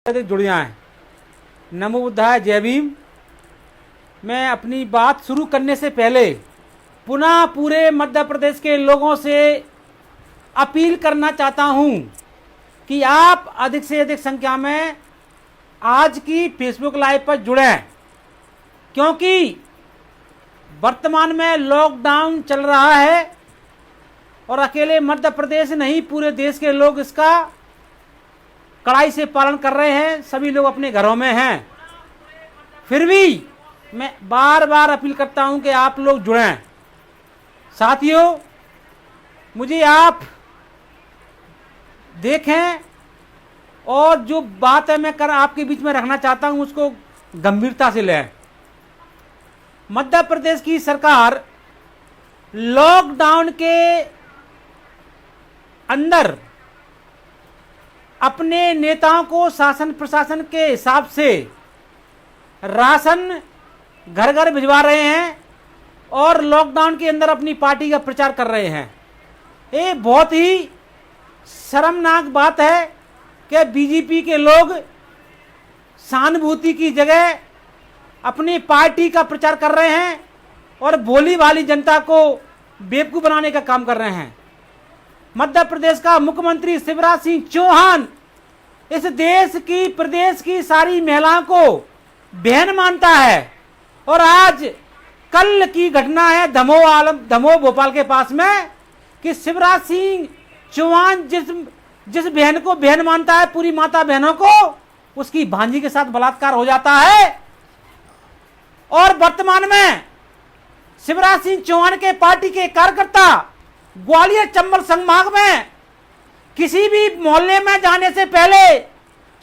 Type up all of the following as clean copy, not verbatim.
जुड़ जाएं। नमो बुद्धाय, जय भीम। मैं अपनी बात शुरू करने से पहले पुनः पूरे मध्य प्रदेश के लोगों से अपील करना चाहता हूं कि आप अधिक से अधिक संख्या में आज की फेसबुक लाइव पर जुड़ें, क्योंकि वर्तमान में लॉकडाउन चल रहा है और अकेले मध्य प्रदेश नहीं, पूरे देश के लोग इसका कड़ाई से पालन कर रहे हैं। सभी लोग अपने घरों में हैं। फिर भी मैं बार बार अपील करता हूं कि आप लोग जुड़ें। साथियों, मुझे आप देखें और जो बात है मैं आपके बीच में रखना चाहता हूं उसको गंभीरता से लें। मध्य प्रदेश की सरकार लॉकडाउन के अंदर अपने नेताओं को शासन प्रशासन के हिसाब से राशन घर घर भिजवा रहे हैं और लॉकडाउन के अंदर अपनी पार्टी का प्रचार कर रहे हैं। ये बहुत ही शर्मनाक बात है कि बीजेपी के लोग सहानुभूति की जगह अपनी पार्टी का प्रचार कर रहे हैं और भोली भाली जनता को बेवकूफ बनाने का काम कर रहे हैं। मध्य प्रदेश का मुख्यमंत्री शिवराज सिंह चौहान इस देश की प्रदेश की सारी महिलाओं को बहन मानता है और आज कल की घटना है दमोह भोपाल के पास में कि शिवराज सिंह चौहान जिस बहन को बहन मानता है, पूरी माता बहनों को, उसकी भांजी के साथ बलात्कार हो जाता है। और वर्तमान में शिवराज सिंह चौहान के पार्टी के कार्यकर्ता ग्वालियर चंबल संभाग में किसी भी मोहल्ले में जाने से पहले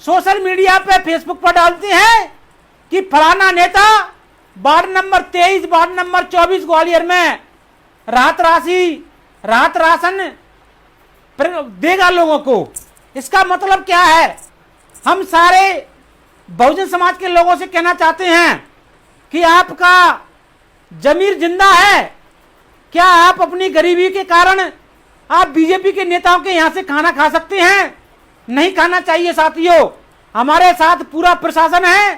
सोशल मीडिया पे फेसबुक पर डालते हैं कि फलाना नेता ward number 23, ward number 24 Gwalior में राहत राशन देगा लोगों को। इसका मतलब क्या है? हम सारे बहुजन समाज के लोगों से कहना चाहते हैं कि आपका जमीर जिंदा है क्या? आप अपनी गरीबी के कारण आप बीजेपी के नेताओं के यहां से खाना खा सकते हैं? नहीं खाना चाहिए। साथियों, हमारे साथ पूरा प्रशासन है,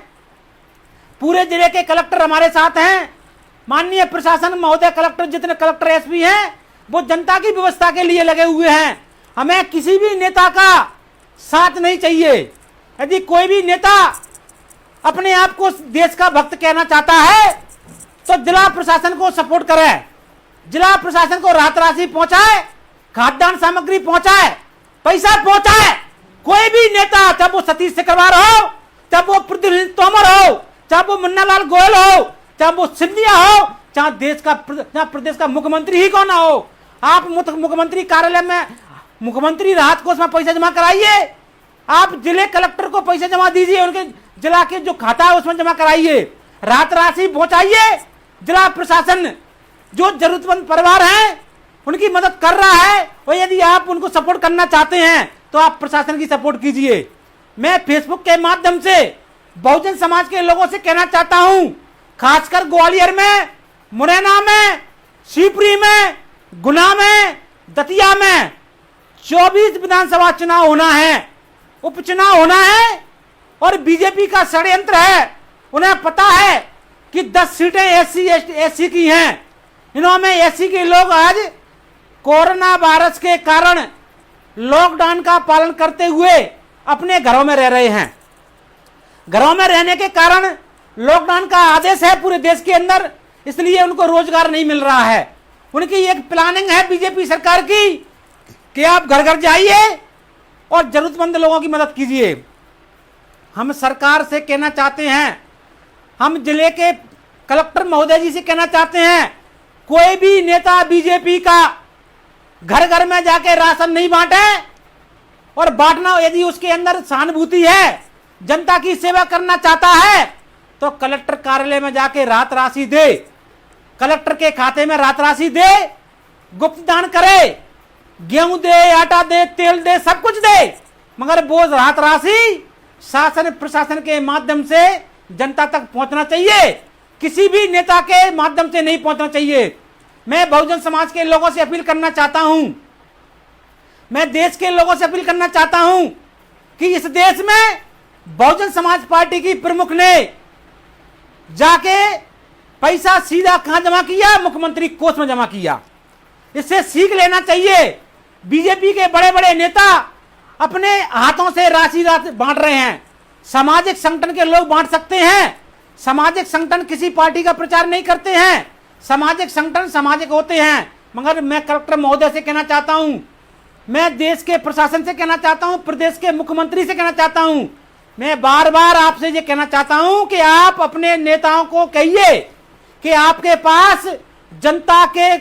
पूरे जिले के कलेक्टर हमारे साथ हैं। माननीय प्रशासन महोदय, कलेक्टर, जितने कलेक्टर एसपी हैं वो जनता की व्यवस्था के लिए लगे हुए हैं। हमें किसी भी नेता का साथ नहीं चाहिए। यदि कोई भी नेता अपने आप को देश का भक्त कहना चाहता है तो जिला प्रशासन को सपोर्ट करे, जिला प्रशासन को राहत राशि पहुंचाए, खाद्यान्न सामग्री पहुंचाए, पैसा पहुंचाए। कोई भी नेता, चाहे वो सतीश सिकरवार हो, चाहे वो पृथ्वी तोमर हो, चाहे वो मुन्नालाल गोयल हो, चाहे वो सिंधिया हो, चाहे प्रदेश का मुख्यमंत्री ही क्यों ना हो, आप मुख्यमंत्री कार्यालय में मुख्यमंत्री राहत कोष में पैसा जमा कराइए। आप जिले कलेक्टर को पैसा जमा दीजिए, उनके जिला के जो खाता है उसमें जमा कराइए, राहत राशि पहुंचाइए। जिला प्रशासन जो जरूरतमंद परिवार हैं उनकी मदद कर रहा है और यदि आप उनको सपोर्ट करना चाहते हैं तो आप प्रशासन की सपोर्ट कीजिए। मैं फेसबुक के माध्यम से बहुजन समाज के लोगों से कहना चाहता हूं, खासकर ग्वालियर में, मुरैना में, शिवपुरी में, गुना में, दतिया में 24 विधानसभा चुनाव होना है, उपचुनाव होना है और बीजेपी का षड्यंत्र है। उन्हें पता है कि 10 सीटें एससी की हैं। इन्होंने एससी के लोग आज कोरोना वायरस के कारण लॉकडाउन का पालन करते हुए अपने घरों में रह रहे हैं। घरों में रहने के कारण लॉकडाउन का आदेश है पूरे देश के अंदर, इसलिए उनको रोजगार नहीं मिल रहा है। उनकी एक प्लानिंग है बीजेपी सरकार की कि आप घर घर जाइए और जरूरतमंद लोगों की मदद कीजिए। हम सरकार से कहना चाहते हैं, हम जिले के कलेक्टर महोदय जी से कहना चाहते हैं, कोई भी नेता बीजेपी का घर घर में जाके राशन नहीं बांटे और बांटना, यदि उसके अंदर सहानुभूति है, जनता की सेवा करना चाहता है तो कलेक्टर कार्यालय में जाके राहत राशि दे, कलेक्टर के खाते में राहत राशि दे, गुप्त दान करे, गेहूं दे, आटा दे, तेल दे, सब कुछ दे, मगर वो राहत राशि शासन प्रशासन के माध्यम से जनता तक पहुंचना चाहिए, किसी भी नेता के माध्यम से नहीं पहुंचना चाहिए। मैं बहुजन समाज के लोगों से अपील करना चाहता हूं, मैं देश के लोगों से अपील करना चाहता हूं कि इस देश में बहुजन समाज पार्टी की प्रमुख ने जाके पैसा सीधा कहां जमा किया? मुख्यमंत्री कोष में जमा किया। इससे सीख लेना चाहिए। बीजेपी के बड़े बड़े नेता अपने हाथों से राशि बांट रहे हैं। सामाजिक संगठन के लोग बांट सकते हैं। सामाजिक संगठन किसी पार्टी का प्रचार नहीं करते हैं। सामाजिक संगठन सामाजिक होते हैं। मगर मैं कलेक्टर महोदय से कहना चाहता हूं, मैं देश के प्रशासन से कहना चाहता हूं, प्रदेश के मुख्यमंत्री से कहना चाहता हूं, मैं बार बार आपसे ये कहना चाहता हूं कि आप अपने नेताओं को कहिए कि आपके पास जनता के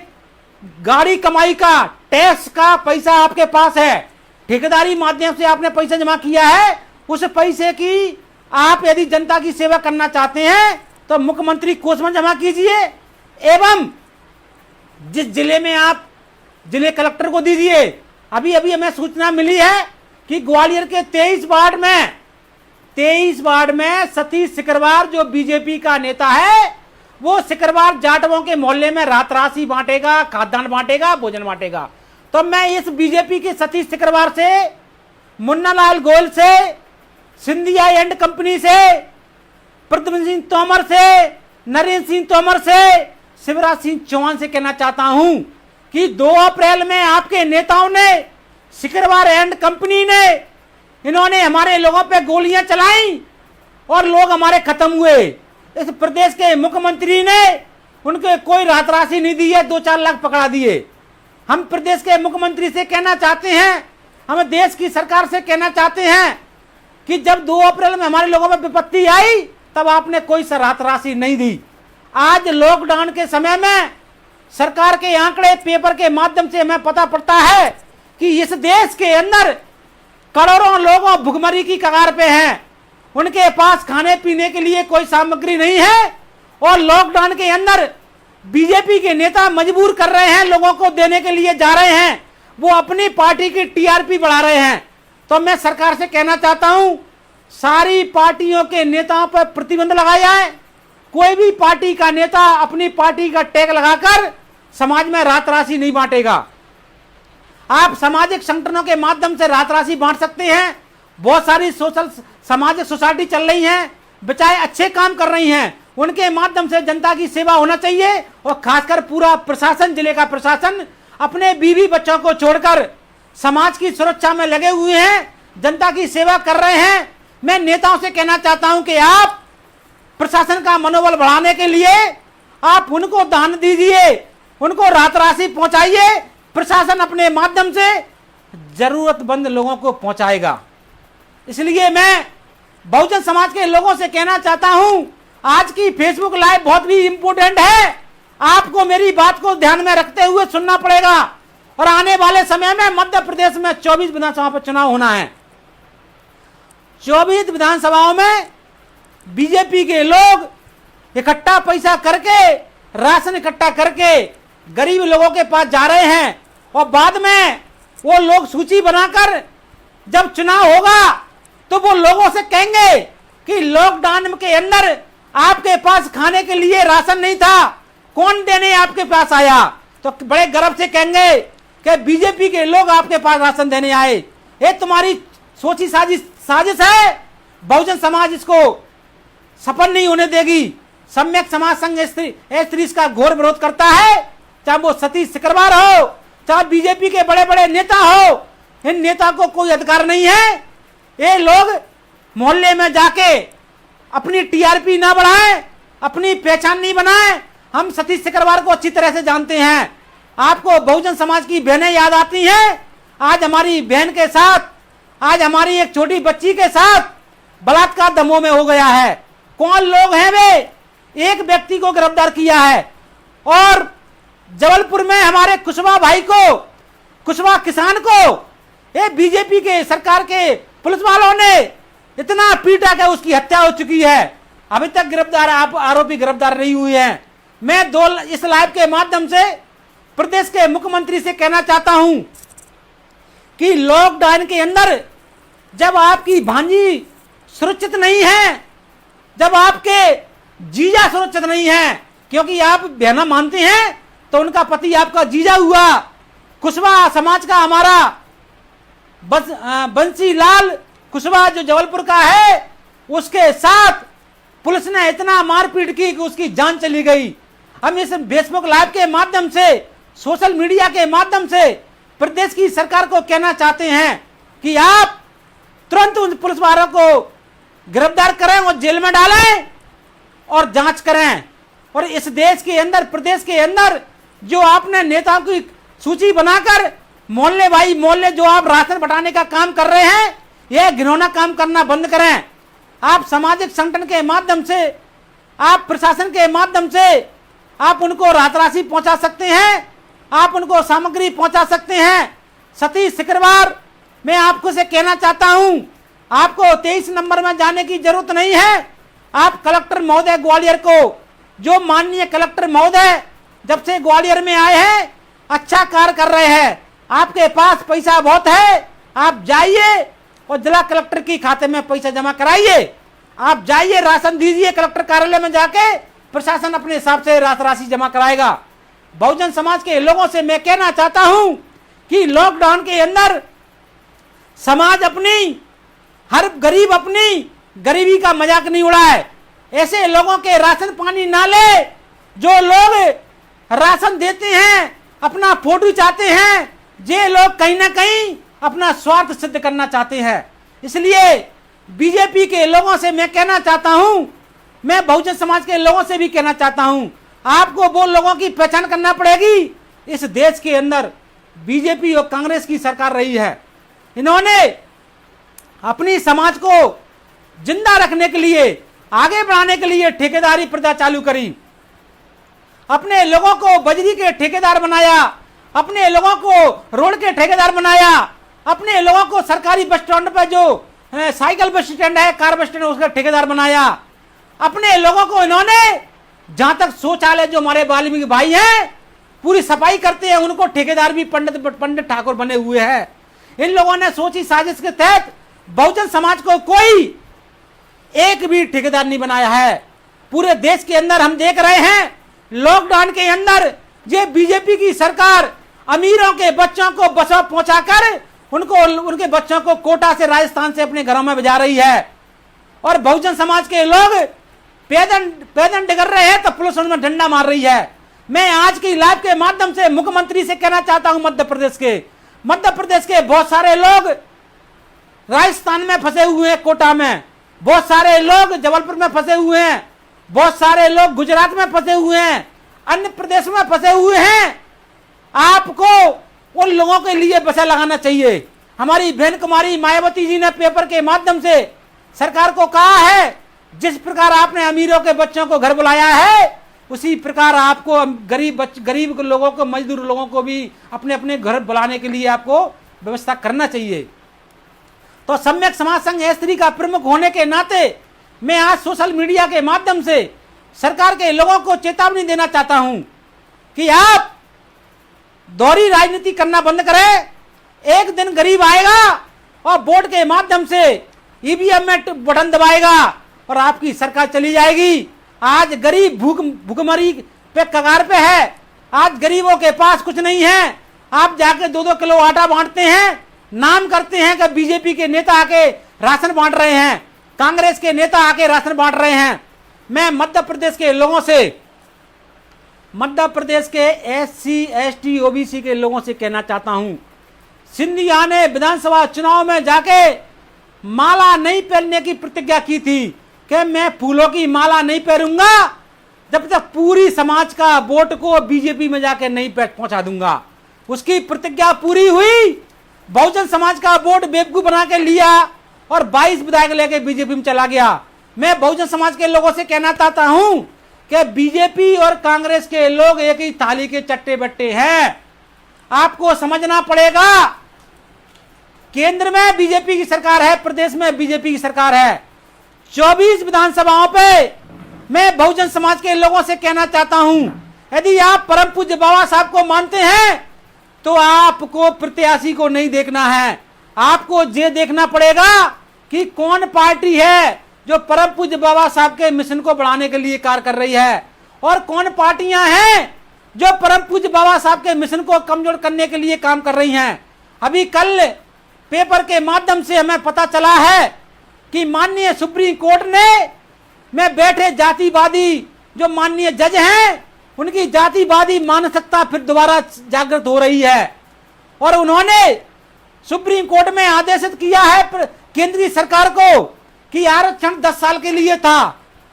गाड़ी कमाई का, टैक्स का पैसा आपके पास है, ठेकेदारी माध्यम से आपने पैसा जमा किया है। उस पैसे की आप यदि जनता की सेवा करना चाहते हैं तो मुख्यमंत्री कोष में जमा कीजिए एवं जिस जिले में आप जिले कलेक्टर को दीजिए। अभी अभी हमें सूचना मिली है कि ग्वालियर के 23 वार्ड में सतीश सिकरवार जो बीजेपी का नेता है, वो सिकरवार जाटवों के मोहल्ले में रात राशि बांटेगा, खाद्यान्न बांटेगा, भोजन बांटेगा। तो मैं इस बीजेपी के सतीश सिकरवार से, मुन्नालाल गोयल से, सिंधिया एंड कंपनी से, प्रद्युम्न सिंह तोमर से, नरेंद्र सिंह तोमर से, शिवराज सिंह चौहान से कहना चाहता हूं कि 2 अप्रैल में आपके नेताओं ने, सिकरवार एंड कंपनी ने, इन्होंने हमारे लोगों पे गोलियां चलाई और लोग हमारे खत्म हुए। इस प्रदेश के मुख्यमंत्री ने उनके कोई राहत राशि नहीं दी है, 2-4 लाख पकड़ा दिए। हम प्रदेश के मुख्यमंत्री से कहना चाहते हैं, हम देश की सरकार से कहना चाहते हैं कि जब 2 अप्रैल में हमारे लोगों पर विपत्ति आई तब आपने कोई राहत राशि नहीं दी। आज लॉकडाउन के समय में सरकार के आंकड़े पेपर के माध्यम से हमें पता पड़ता है कि इस देश के अंदर करोड़ों लोग भुखमरी की कगार पे हैं। उनके पास खाने पीने के लिए कोई सामग्री नहीं है और लॉकडाउन के अंदर बीजेपी के नेता मजबूर कर रहे हैं, लोगों को देने के लिए जा रहे हैं, वो अपनी पार्टी की टीआरपी बढ़ा रहे हैं। तो मैं सरकार से कहना चाहता हूं, सारी पार्टियों के नेताओं पर प्रतिबंध लगाया है। कोई भी पार्टी का नेता अपनी पार्टी का टैग लगाकर समाज में राहत राशि नहीं बांटेगा। आप सामाजिक संगठनों के माध्यम से राहत राशि बांट सकते हैं। बहुत सारी सोशल सामाजिक सोसाइटी चल रही हैं, बचाए अच्छे काम कर रही हैं, उनके माध्यम से जनता की सेवा होना चाहिए। और खासकर पूरा प्रशासन, जिले का प्रशासन अपने बीवी बच्चों को छोड़कर समाज की सुरक्षा में लगे हुए हैं, जनता की सेवा कर रहे हैं। मैं नेताओं से कहना चाहता हूं कि आप प्रशासन का मनोबल बढ़ाने के लिए आप उनको दान दीजिए, उनको राहत राशि पहुंचाइए। प्रशासन अपने माध्यम से जरूरतमंद लोगों को पहुंचाएगा। इसलिए मैं बहुजन समाज के लोगों से कहना चाहता हूं, आज की फेसबुक लाइव बहुत भी इंपोर्टेंट है। आपको मेरी बात को ध्यान में रखते हुए सुनना पड़ेगा। और आने वाले समय में मध्य प्रदेश में 24 विधानसभा पर चुनाव होना है। 24 विधानसभाओं में बीजेपी के लोग इकट्ठा पैसा करके, राशन इकट्ठा करके गरीब लोगों के पास जा रहे हैं और बाद में वो लोग सूची बनाकर जब चुनाव होगा तो वो लोगों से कहेंगे कि लॉकडाउन के अंदर आपके पास खाने के लिए राशन नहीं था, कौन देने आपके पास आया? तो बड़े गर्व से कहेंगे कि बीजेपी के लोग आपके पास राशन देने आए। ये तुम्हारी सोची साजिश है। बहुजन समाज इसको सफल नहीं होने देगी। सम्यक समाज संघ स्त्री इसका घोर विरोध करता है, चाहे वो सतीश सिकरवार हो, चाहे बीजेपी के बड़े बड़े नेता हो। इन नेता को कोई अधिकार नहीं है। ये लोग मोहल्ले में जाके अपनी टीआरपी ना बढ़ाएं, अपनी पहचान नहीं बनाएं। हम सतीश सिकरवार को अच्छी तरह से जानते हैं। आपको बहुजन समाज की बहनें याद आती हैं। आज हमारी बहन के साथ, आज हमारी एक छोटी बच्ची के साथ बलात्कार दमोह में हो गया है। कौन लोग हैं वे? एक व्यक्ति को गिरफ्तार किया है। और जबलपुर में हमारे कुशवाहा भाई को, कुशवाहा किसान को ये बीजेपी के सरकार के पुलिस वालों ने इतना पीटा कि उसकी हत्या हो चुकी है। अभी तक गिरफ्तार आरोपी गिरफ्तार नहीं हुए हैं। मैं इस लाइव के माध्यम से प्रदेश के मुख्यमंत्री से कहना चाहता हूं कि लॉकडाउन के अंदर जब आपकी भांजी सुरक्षित नहीं है, जब आपके जीजा सुरक्षित नहीं है, क्योंकि आप बहना मानते हैं तो उनका पति आपका जीजा हुआ। कुशवाहा समाज का हमारा बंसी लाल कुशवाहा जो जबलपुर का है, उसके साथ पुलिस ने इतना मारपीट की कि उसकी जान चली गई। हम इस फेसबुक लाइव के माध्यम से, सोशल मीडिया के माध्यम से प्रदेश की सरकार को कहना चाहते हैं कि आप तुरंत उन पुलिस वालों को गिरफ्तार करें और जेल में डालें और जांच करें। और इस देश के अंदर, प्रदेश के अंदर जो आपने नेताओं की सूची बनाकर मोहल्ले भाई मोहल्ले जो आप राशन बंटाने का काम कर रहे हैं, यह घिनौना काम करना बंद करें। आप सामाजिक संगठन के माध्यम से, आप प्रशासन के माध्यम से आप उनको राहत राशि पहुंचा सकते हैं, आप उनको सामग्री पहुंचा सकते हैं। सतीश सिकरवार, मैं आपको से कहना चाहता हूं, आपको 23 नंबर में जाने की जरूरत नहीं है। आप कलेक्टर महोदय ग्वालियर को, जो माननीय कलेक्टर महोदय जब से ग्वालियर में आए हैं अच्छा कार्य कर रहे हैं, आपके पास पैसा बहुत है, आप जाइए और जिला कलेक्टर की खाते में पैसा जमा कराइए। आप जाइए, राशन दीजिए, कलेक्टर कार्यालय में जाके प्रशासन अपने हिसाब से राशि जमा कराएगा। बहुजन समाज के लोगों से मैं कहना चाहता हूं कि लॉकडाउन के अंदर समाज अपनी, हर गरीब अपनी गरीबी का मजाक नहीं उड़ाए। ऐसे लोगों के राशन पानी ना ले, जो लोग राशन देते हैं, अपना फोटो चाहते हैं, ये लोग कहीं ना कहीं अपना स्वार्थ सिद्ध करना चाहते हैं। इसलिए बीजेपी के लोगों से मैं कहना चाहता हूं, मैं बहुजन समाज के लोगों से भी कहना चाहता हूं, आपको वो लोगों की पहचान करना पड़ेगी। इस देश के अंदर बीजेपी और कांग्रेस की सरकार रही है, इन्होंने अपनी समाज को जिंदा रखने के लिए, आगे बढ़ाने के लिए ठेकेदारी प्रथा चालू करी, अपने लोगों को बजरी के ठेकेदार बनाया, अपने लोगों को रोड के ठेकेदार बनाया, अपने लोगों को सरकारी बस स्टैंड पर जो साइकिल बस स्टैंड है, कार बस स्टैंड है, उसका ठेकेदार बनाया। अपने लोगों को इन्होंने, जहां तक शौचालय जो हमारे वाल्मीकि भाई हैं पूरी सफाई करते हैं, उनको ठेकेदार भी पंडित ठाकुर बने हुए हैं। इन लोगों ने सोची साजिश के तहत बहुजन समाज को कोई एक भी ठेकेदार नहीं बनाया है। पूरे देश के अंदर हम देख रहे हैं, लॉकडाउन के अंदर ये बीजेपी की सरकार अमीरों के बच्चों को बसों पहुंचाकर उनको, उनके बच्चों को कोटा से, राजस्थान से अपने घरों में भेजा रही है। और बहुजन समाज के लोग पैदल डिगर रहे हैं तो पुलिस उनमें डंडा मार रही है। मैं आज की लाइव के माध्यम से मुख्यमंत्री से कहना चाहता हूं, मध्य प्रदेश के बहुत सारे लोग राजस्थान में फंसे हुए हैं, कोटा में, बहुत सारे लोग जबलपुर में फंसे हुए हैं, बहुत सारे लोग गुजरात में फंसे हुए हैं, अन्य प्रदेश में फंसे हुए हैं। आपको उन लोगों के लिए बसें लगाना चाहिए। हमारी बहन कुमारी मायावती जी ने पेपर के माध्यम से सरकार को कहा है, जिस प्रकार आपने अमीरों के बच्चों को घर बुलाया है, उसी प्रकार आपको गरीब लोगों को, मजदूर लोगों को भी अपने अपने घर बुलाने के लिए आपको व्यवस्था करना चाहिए। तो सम्यक समाज संघ स्त्री का प्रमुख होने के नाते मैं आज सोशल मीडिया के माध्यम से सरकार के लोगों को चेतावनी देना चाहता हूं कि आप दोहरी राजनीति करना बंद करें। एक दिन गरीब आएगा और वोट के माध्यम से ईवीएम में बटन दबाएगा और आपकी सरकार चली जाएगी। आज गरीब भूखमरी पे कगार पे है, आज गरीबों के पास कुछ नहीं है। आप जाके 2-2 किलो आटा बांटते हैं, नाम करते हैं कि बीजेपी के नेता आके राशन बांट रहे हैं, कांग्रेस के नेता आके राशन बांट रहे हैं। मैं मध्य प्रदेश के लोगों से, मध्य प्रदेश के SC ST OBC के लोगों से कहना चाहता हूं, सिंधिया ने विधानसभा चुनाव में जाके माला नहीं पहनने की प्रतिज्ञा की थी कि मैं फूलों की माला नहीं पहनूंगा जब तक पूरी समाज का वोट को बीजेपी में जाके नहीं पहुंचा दूंगा। उसकी प्रतिज्ञा पूरी हुई, बहुजन समाज का वोट बेवकूफ बना के लिया और 22 विधायक लेके बीजेपी में चला गया। मैं बहुजन समाज के लोगों से कहना चाहता हूं कि बीजेपी और कांग्रेस के लोग एक ही थाली के चट्टे बट्टे हैं। आपको समझना पड़ेगा, केंद्र में बीजेपी की सरकार है, प्रदेश में बीजेपी की सरकार है। 24 विधानसभाओं पे मैं बहुजन समाज के लोगों से कहना चाहता हूं, यदि आप परम पूज्य बाबा साहब को मानते हैं तो आपको प्रत्याशी को नहीं देखना है, आपको ये देखना पड़ेगा कि कौन पार्टी है जो परम पूज्य बाबा साहब के मिशन को बढ़ाने के लिए कार्य कर रही है और कौन पार्टियां हैं जो परम पूज्य बाबा साहब के मिशन को कमजोर करने के लिए काम कर रही हैं। अभी कल पेपर के माध्यम से हमें पता चला है कि माननीय सुप्रीम कोर्ट ने में बैठे जातिवादी जो माननीय जज हैं, उनकी जातिवादी मानसिकता फिर दोबारा जागृत हो रही है और उन्होंने सुप्रीम कोर्ट में आदेशित किया है केंद्रीय सरकार को कि आरक्षण 10 साल के लिए था,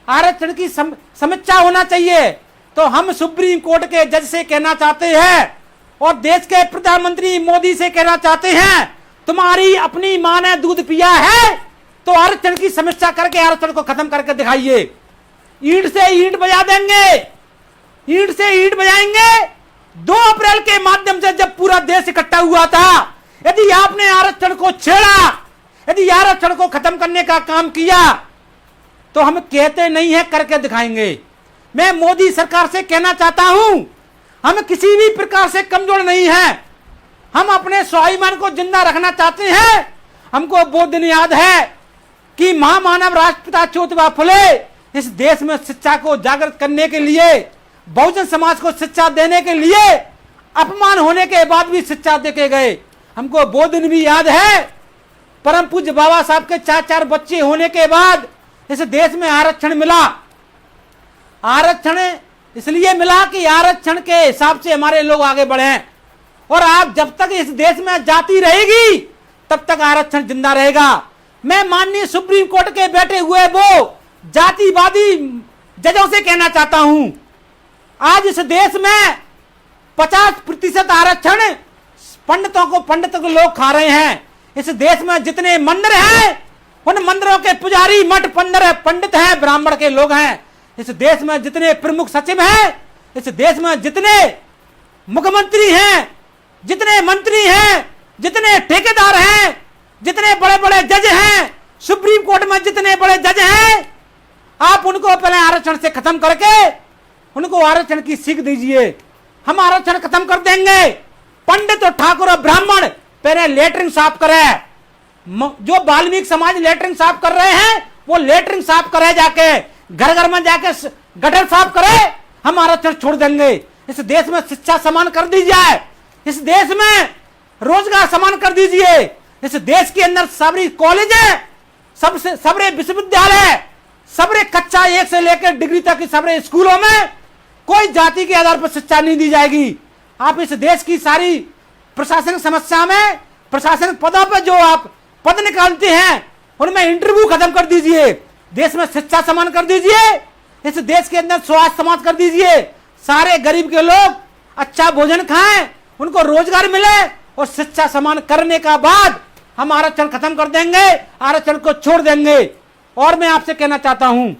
आरक्षण की समीक्षा होना चाहिए। तो हम सुप्रीम कोर्ट के जज से कहना चाहते हैं और देश के प्रधानमंत्री मोदी से कहना चाहते हैं, तुम्हारी अपनी मां ने दूध पिया है तो आरक्षण की समीक्षा करके आरक्षण को खत्म करके दिखाइए। ईंट से ईंट बजा देंगे, ईंट से ईंट बजाएंगे। 2 अप्रैल के माध्यम से जब पूरा देश इकट्ठा हुआ था, यदि आपने आरक्षण को छेड़ा, यदि आरक्षण को खत्म करने का काम किया, तो हम कहते नहीं है, करके दिखाएंगे। मैं मोदी सरकार से कहना चाहता हूं, हम किसी भी प्रकार से कमजोर नहीं है, हम अपने स्वाभिमान को जिंदा रखना चाहते हैं। हमको वो दिन याद है कि महामानव राष्ट्रपिता ज्योतिबा फुले इस देश में शिक्षा को जागृत करने के लिए, बहुजन समाज को शिक्षा देने के लिए अपमान होने के बाद भी शिक्षा देके गए। हमको वो दिन भी याद है, परम पूज्य बाबा साहब के 4 बच्चे होने के बाद इस देश में आरक्षण मिला। आरक्षण इसलिए मिला कि आरक्षण के हिसाब से हमारे लोग आगे बढ़े और आप जब तक इस देश में जाति रहेगी तब तक आरक्षण जिंदा रहेगा। मैं माननीय सुप्रीम कोर्ट के बैठे हुए वो जातिवादी जजों से कहना चाहता हूं, आज इस देश में 50% आरक्षण पंडित को लोग खा रहे हैं। इस देश में जितने मंदिर हैं, उन मंदिरों के पुजारी मठ पंडित हैं, ब्राह्मण के लोग हैं। इस देश में जितने प्रमुख सचिव हैं, इस देश में जितने मुख्यमंत्री हैं, जितने मंत्री हैं, जितने ठेकेदार हैं, जितने बड़े बड़े जज हैं, सुप्रीम कोर्ट में जितने बड़े जज हैं, आप उनको पहले आरक्षण से खत्म करके उनको आरक्षण की सीख दीजिए। हम आरक्षण खत्म कर देंगे। पंडित और ठाकुर और ब्राह्मण पहले लेटरिन साफ करें। जो वाल्मीकि समाज लेटरिन साफ कर रहे हैं, वो लेटरिन साफ करे, जाके घर घर में जाके गटर साफ करे। हम आरक्षण छोड़ देंगे। इस देश में शिक्षा समान कर दी जाए, इस देश में रोजगार समान कर दीजिए। इस देश के अंदर सबरी कॉलेज है, सबरे विश्वविद्यालय, सबरे कक्षा 1 से लेकर डिग्री तक की सबरे स्कूलों में कोई जाति के आधार पर शिक्षा नहीं दी जाएगी। आप इस देश की सारी प्रशासनिक समस्या में, प्रशासनिक पदों पर जो आप पद निकालते हैं, उनमें इंटरव्यू खत्म कर दीजिए। देश में शिक्षा समान कर दीजिए। इस देश के अंदर स्वास्थ्य समान कर दीजिए। सारे गरीब के लोग अच्छा भोजन खाएं, उनको रोजगार मिले और शिक्षा समान करने का बाद हम आरक्षण खत्म कर देंगे, आरक्षण को छोड़ देंगे। और मैं आपसे कहना चाहता हूं,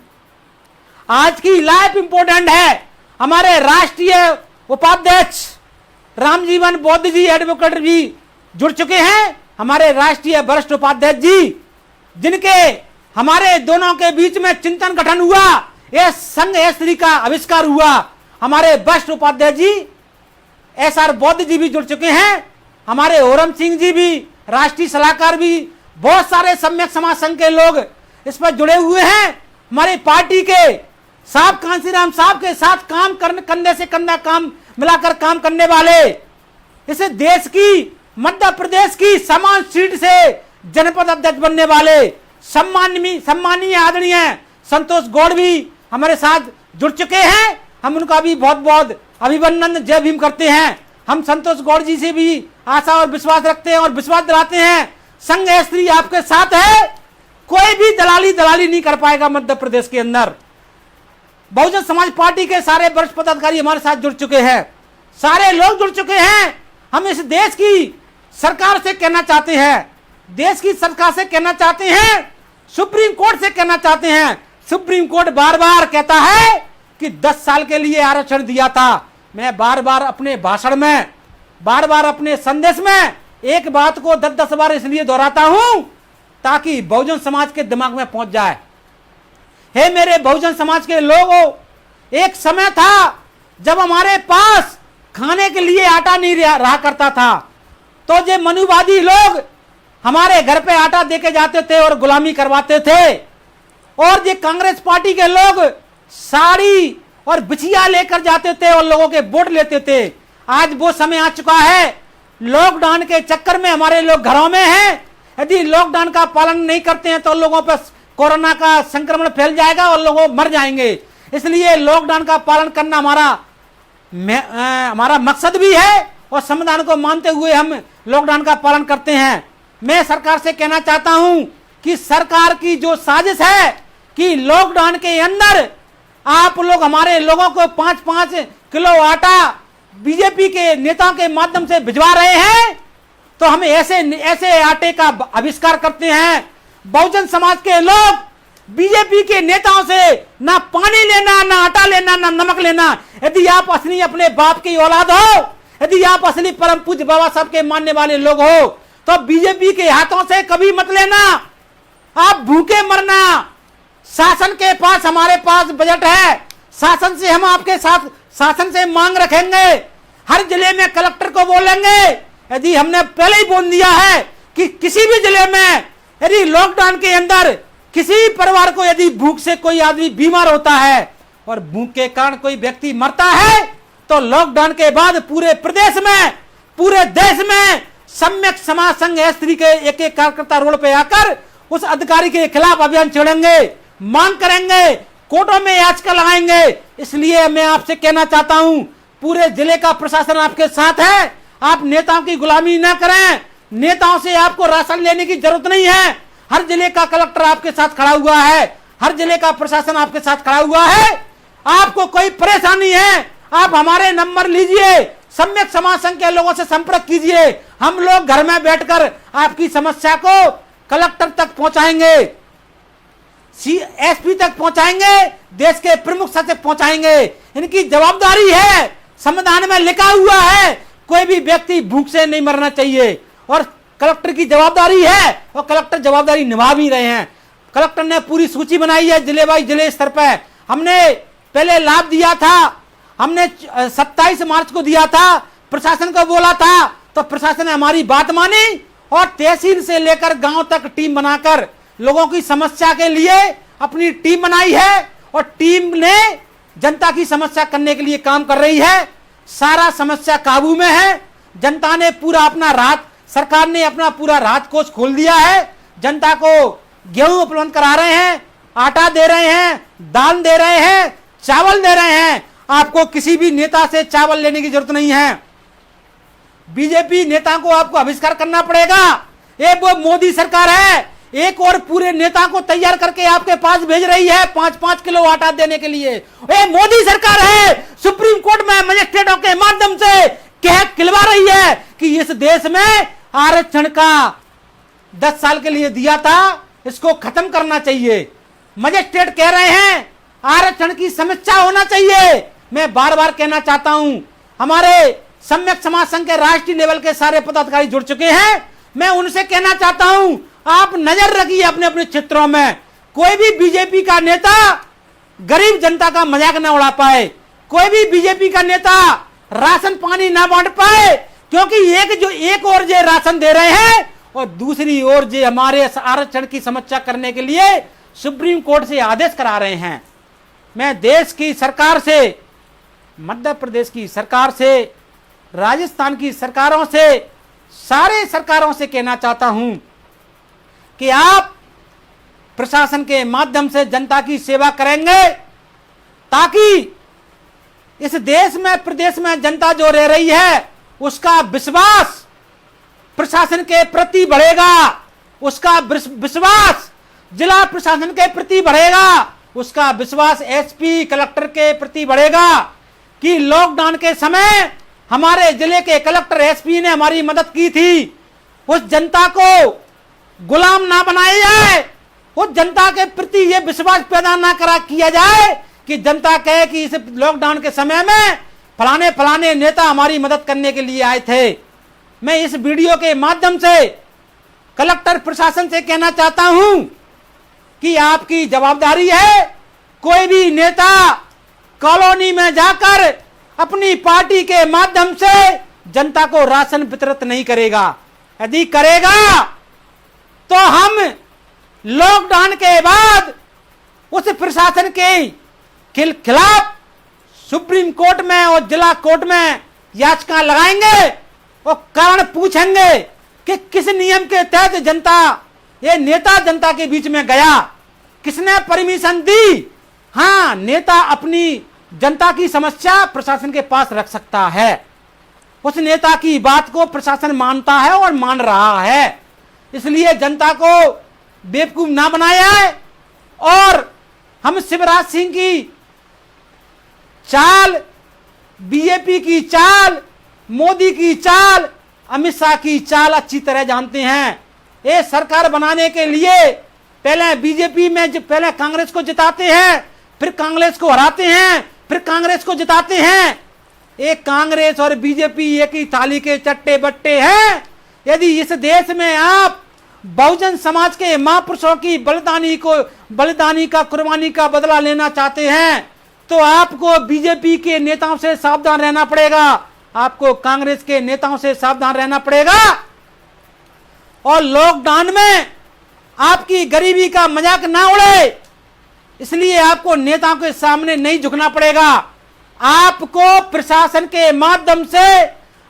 आज की लाइफ इंपॉर्टेंट है। हमारे राष्ट्रीय उपाध्यक्ष रामजीवन बौद्ध जी एडवोकेट भी जुड़ चुके हैं, हमारे राष्ट्रीय वरिष्ठ उपाध्यक्ष जी, जिनके हमारे दोनों के बीच में चिंतन गठन हुआ, यह संघ S3 का आविष्कार हुआ। हमारे वरिष्ठ उपाध्यक्ष जी SR बौद्ध जी भी जुड़ चुके हैं, हमारे ओरम सिंह जी भी, राष्ट्रीय सलाहकार भी, बहुत सारे सम्यक समाज संघ के लोग इस पर जुड़े हुए हैं। हमारी पार्टी के साहब कांसीराम साहब के साथ काम करने, कंधे से कंधा काम मिलाकर काम करने वाले, इस देश की, मध्य प्रदेश की समान सीट से जनपद अध्यक्ष बनने वाले सम्मानीय आदरणीय संतोष गौड़ भी हमारे साथ जुड़ चुके हैं। हम उनका भी बहुत बहुत अभिनंदन, जय भीम करते हैं। हम संतोष गौड़ जी से भी आशा और विश्वास रखते हैं और विश्वास दिलाते हैं, संघ S3 आपके साथ है। कोई भी दलाली नहीं कर पाएगा मध्य प्रदेश के अंदर। बहुजन समाज पार्टी के सारे वरिष्ठ पदाधिकारी हमारे साथ जुड़ चुके हैं, सारे लोग जुड़ चुके हैं। हम इस देश की सरकार से कहना चाहते हैं, देश की सरकार से कहना चाहते हैं, सुप्रीम कोर्ट से कहना चाहते हैं। सुप्रीम कोर्ट बार बार कहता है कि 10 साल के लिए आरक्षण दिया था। मैं बार बार अपने भाषण में, बार बार अपने संदेश में एक बात को 10-10 बार इसलिए दोहराता हूं ताकि बहुजन समाज के दिमाग में पहुंच जाए। हे मेरे बहुजन समाज के लोगों, एक समय था जब हमारे पास खाने के लिए आटा नहीं रहा करता था, तो ये मनुवादी लोग हमारे घर पे आटा देके जाते थे और गुलामी करवाते थे, और ये कांग्रेस पार्टी के लोग साड़ी और बिछिया लेकर जाते थे और लोगों के वोट लेते थे। आज वो समय आ चुका है, लॉकडाउन के चक्कर में हमारे लोग घरों में हैं, यदि लॉकडाउन का पालन नहीं करते हैं तो लोगों पर कोरोना का संक्रमण फैल जाएगा और लोग मर जाएंगे। इसलिए लॉकडाउन का पालन करना हमारा मकसद भी है और संविधान को मानते हुए हम लॉकडाउन का पालन करते हैं। मैं सरकार से कहना चाहता हूं कि सरकार की जो साजिश है कि लॉकडाउन के अंदर आप लोग हमारे लोगों को 5-5 किलो आटा बीजेपी के नेताओं के माध्यम से भिजवा रहे हैं, तो हम ऐसे आटे का आविष्कार करते हैं। बहुजन समाज के लोग बीजेपी के नेताओं से ना पानी लेना, ना आटा लेना, ना नमक लेना। यदि आप असली अपने बाप की औलाद हो, यदि आप असली परम पूज्य बाबा साहब के मानने वाले लोग हो, तो बीजेपी के हाथों से कभी मत लेना। आप भूखे मरना। शासन के पास, हमारे पास बजट है, शासन से हम आपके साथ शासन से मांग रखेंगे। हर जिले में कलेक्टर को बोलेंगे, यदि हमने पहले ही बोल दिया है कि किसी भी जिले में यदि लॉकडाउन के अंदर किसी परिवार को यदि भूख से कोई आदमी बीमार होता है और भूख के कारण कोई व्यक्ति मरता है, तो लॉकडाउन के बाद पूरे प्रदेश में, पूरे देश में सम्यक समाज संघ स्त्री के एक कार्यकर्ता रोड पे आकर उस अधिकारी के खिलाफ अभियान छेड़ेंगे, मांग करेंगे, कोर्टों में याचिका लगाएंगे। इसलिए मैं आपसे कहना चाहता हूं, पूरे जिले का प्रशासन आपके साथ है। आप नेताओं की गुलामी ना करें। नेताओं से आपको राशन लेने की जरूरत नहीं है। हर जिले का कलेक्टर आपके साथ खड़ा हुआ है, हर जिले का प्रशासन आपके साथ खड़ा हुआ है। आपको कोई परेशानी है, आप हमारे नंबर लीजिए, सम्यक समाज संघ के लोगों से संपर्क कीजिए। हम लोग घर में बैठकर आपकी समस्या को कलेक्टर तक पहुंचाएंगे, एसपी तक पहुंचाएंगे, देश के प्रमुख सचिव पहुंचाएंगे। इनकी जवाबदारी है, संविधान में लिखा हुआ है, कोई भी व्यक्ति भूख से नहीं मरना चाहिए और कलेक्टर की जवाबदारी है और कलेक्टर जवाबदारी निभा भी रहे हैं। कलेक्टर ने पूरी सूची बनाई है जिले बाई जिले स्तर पर। हमने पहले लाभ दिया था, हमने 27 मार्च को दिया था, प्रशासन को बोला था, तो प्रशासन ने हमारी बात मानी और तहसील से लेकर गांव तक टीम बनाकर लोगों की समस्या के लिए अपनी टीम बनाई है और टीम ने जनता की समस्या करने के लिए काम कर रही है। सारा समस्या काबू में है। जनता ने पूरा अपना राहत, सरकार ने अपना पूरा राहत कोष खोल दिया है। जनता को गेहूं उपलब्ध करा रहे हैं, आटा दे रहे हैं, दाल दे रहे हैं, चावल दे रहे हैं। आपको किसी भी नेता से चावल लेने की जरूरत नहीं है। बीजेपी नेता को आपको आविष्कार करना पड़ेगा। ये वो मोदी सरकार है, एक और पूरे नेता को तैयार करके आपके पास भेज रही है 5-5 किलो आटा देने के लिए। ये मोदी सरकार है, सुप्रीम कोर्ट में मजिस्ट्रेटों के माध्यम से कह खिलवा रही है कि इस देश में आरक्षण का 10 साल के लिए दिया था, इसको खत्म करना चाहिए। मजिस्ट्रेट कह रहे हैं आरक्षण की समीक्षा होना चाहिए। मैं बार बार कहना चाहता हूं, हमारे सम्यक समाज संघ के राष्ट्रीय लेवल के सारे पदाधिकारी जुड़ चुके हैं। मैं उनसे कहना चाहता हूं, आप नजर रखिए अपने अपने क्षेत्रों में, कोई भी बीजेपी का नेता गरीब जनता का मजाक न उड़ा पाए, कोई भी बीजेपी का नेता राशन पानी ना बांट पाए, क्योंकि एक और जे राशन दे रहे हैं और दूसरी ओर जे हमारे आरक्षण की समस्या करने के लिए सुप्रीम कोर्ट से आदेश करा रहे हैं। मैं देश की सरकार से, मध्य प्रदेश की सरकार से, राजस्थान की सरकारों से, सारे सरकारों से कहना चाहता हूं कि आप प्रशासन के माध्यम से जनता की सेवा करेंगे, ताकि इस देश में, प्रदेश में जनता जो रह रही है उसका विश्वास प्रशासन के प्रति बढ़ेगा, उसका विश्वास जिला प्रशासन के प्रति बढ़ेगा, उसका विश्वास एसपी कलेक्टर के प्रति बढ़ेगा कि लॉकडाउन के समय हमारे जिले के कलेक्टर एसपी ने हमारी मदद की थी। उस जनता को गुलाम ना बनाया जाए, उस जनता के प्रति यह विश्वास पैदा ना किया जाए कि जनता कहे कि इस लॉकडाउन के समय में फलाने फलाने नेता हमारी मदद करने के लिए आए थे। मैं इस वीडियो के माध्यम से कलेक्टर प्रशासन से कहना चाहता हूं कि आपकी जवाबदारी है, कोई भी नेता कॉलोनी में जाकर अपनी पार्टी के माध्यम से जनता को राशन वितरित नहीं करेगा। यदि करेगा तो हम लॉकडाउन के बाद उस प्रशासन के खिलाफ सुप्रीम कोर्ट में और जिला कोर्ट में याचिका लगाएंगे और कारण पूछेंगे कि किस नियम के तहत जनता, ये नेता जनता के बीच में गया, किसने परमिशन दी। हाँ, नेता अपनी जनता की समस्या प्रशासन के पास रख सकता है, उस नेता की बात को प्रशासन मानता है और मान रहा है, इसलिए जनता को बेवकूफ ना बनाया है। और हम शिवराज सिंह की चाल, बीजेपी की चाल, मोदी की चाल, अमित शाह की चाल अच्छी तरह जानते हैं। ये सरकार बनाने के लिए पहले बीजेपी में पहले कांग्रेस को जिताते हैं, फिर कांग्रेस को हराते हैं, फिर कांग्रेस को जिताते हैं। एक कांग्रेस और बीजेपी एक ही थाली के चट्टे बट्टे हैं। यदि इस देश में आप बहुजन समाज के महापुरुषों की बलिदानी का कुर्बानी का बदला लेना चाहते हैं तो आपको बीजेपी के नेताओं से सावधान रहना पड़ेगा, आपको कांग्रेस के नेताओं से सावधान रहना पड़ेगा। और लॉकडाउन में आपकी गरीबी का मजाक ना उड़े, इसलिए आपको नेताओं के सामने नहीं झुकना पड़ेगा। आपको प्रशासन के माध्यम से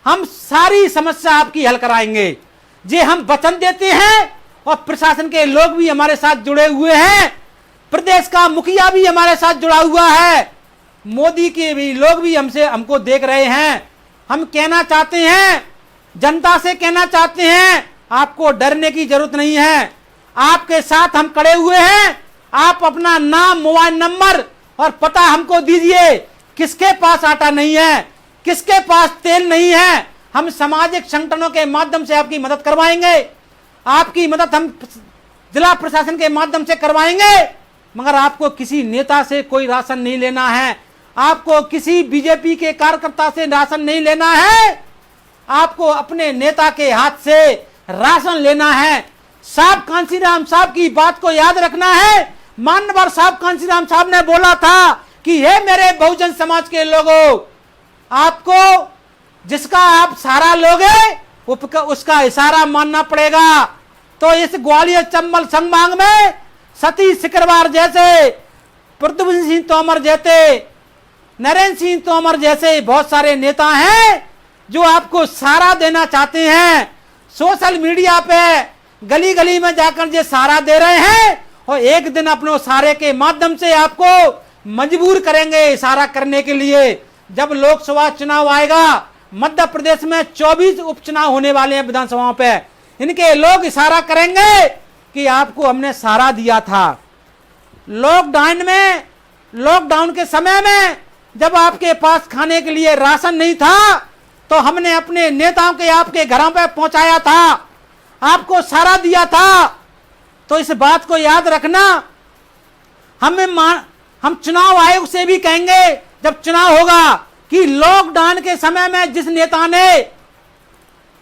हम सारी समस्या आपकी हल कराएंगे, जे हम वचन देते हैं। और प्रशासन के लोग भी हमारे साथ जुड़े हुए हैं, प्रदेश का मुखिया भी हमारे साथ जुड़ा हुआ है, मोदी के भी लोग भी हमको देख रहे हैं। हम कहना चाहते हैं, जनता से कहना चाहते हैं, आपको डरने की जरूरत नहीं है, आपके साथ हम खड़े हुए हैं। आप अपना नाम, मोबाइल नंबर और पता हमको दीजिए, किसके पास आटा नहीं है, किसके पास तेल नहीं है, हम सामाजिक संगठनों के माध्यम से आपकी मदद करवाएंगे। आपकी मदद हम जिला प्रशासन के माध्यम से करवाएंगे। मगर आपको किसी नेता से कोई राशन नहीं लेना है, आपको किसी बीजेपी के कार्यकर्ता से राशन नहीं लेना है, आपको अपने नेता के हाथ से राशन लेना है। साहब कांशीराम साहब की बात को याद रखना है। मानवर साहब कांशीराम साहब ने बोला था कि हे मेरे बहुजन समाज के लोगों, आपको जिसका आप सहारा लोगे उसका इशारा मानना पड़ेगा। तो इस ग्वालियर चंबल संभाग में सतीश सिकरवार जैसे, प्रद्युम्न सिंह तोमर जैसे, नरेंद्र सिंह तोमर जैसे बहुत सारे नेता हैं जो आपको सहारा देना चाहते हैं। सोशल मीडिया पे गली गली में जाकर जो सहारा दे रहे हैं और एक दिन अपने सहारे के माध्यम से आपको मजबूर करेंगे इशारा करने के लिए। जब लोकसभा चुनाव आएगा, मध्य प्रदेश में 24 उपचुनाव होने वाले हैं विधानसभाओं पे, इनके लोग इशारा करेंगे कि आपको हमने सहारा दिया था। लॉकडाउन के समय में जब आपके पास खाने के लिए राशन नहीं था तो हमने अपने नेताओं के आपके घरों पे पहुंचाया था, आपको सहारा दिया था। तो इस बात को याद रखना। हम चुनाव आयोग से भी कहेंगे जब चुनाव होगा कि लॉकडाउन के समय में जिस नेता ने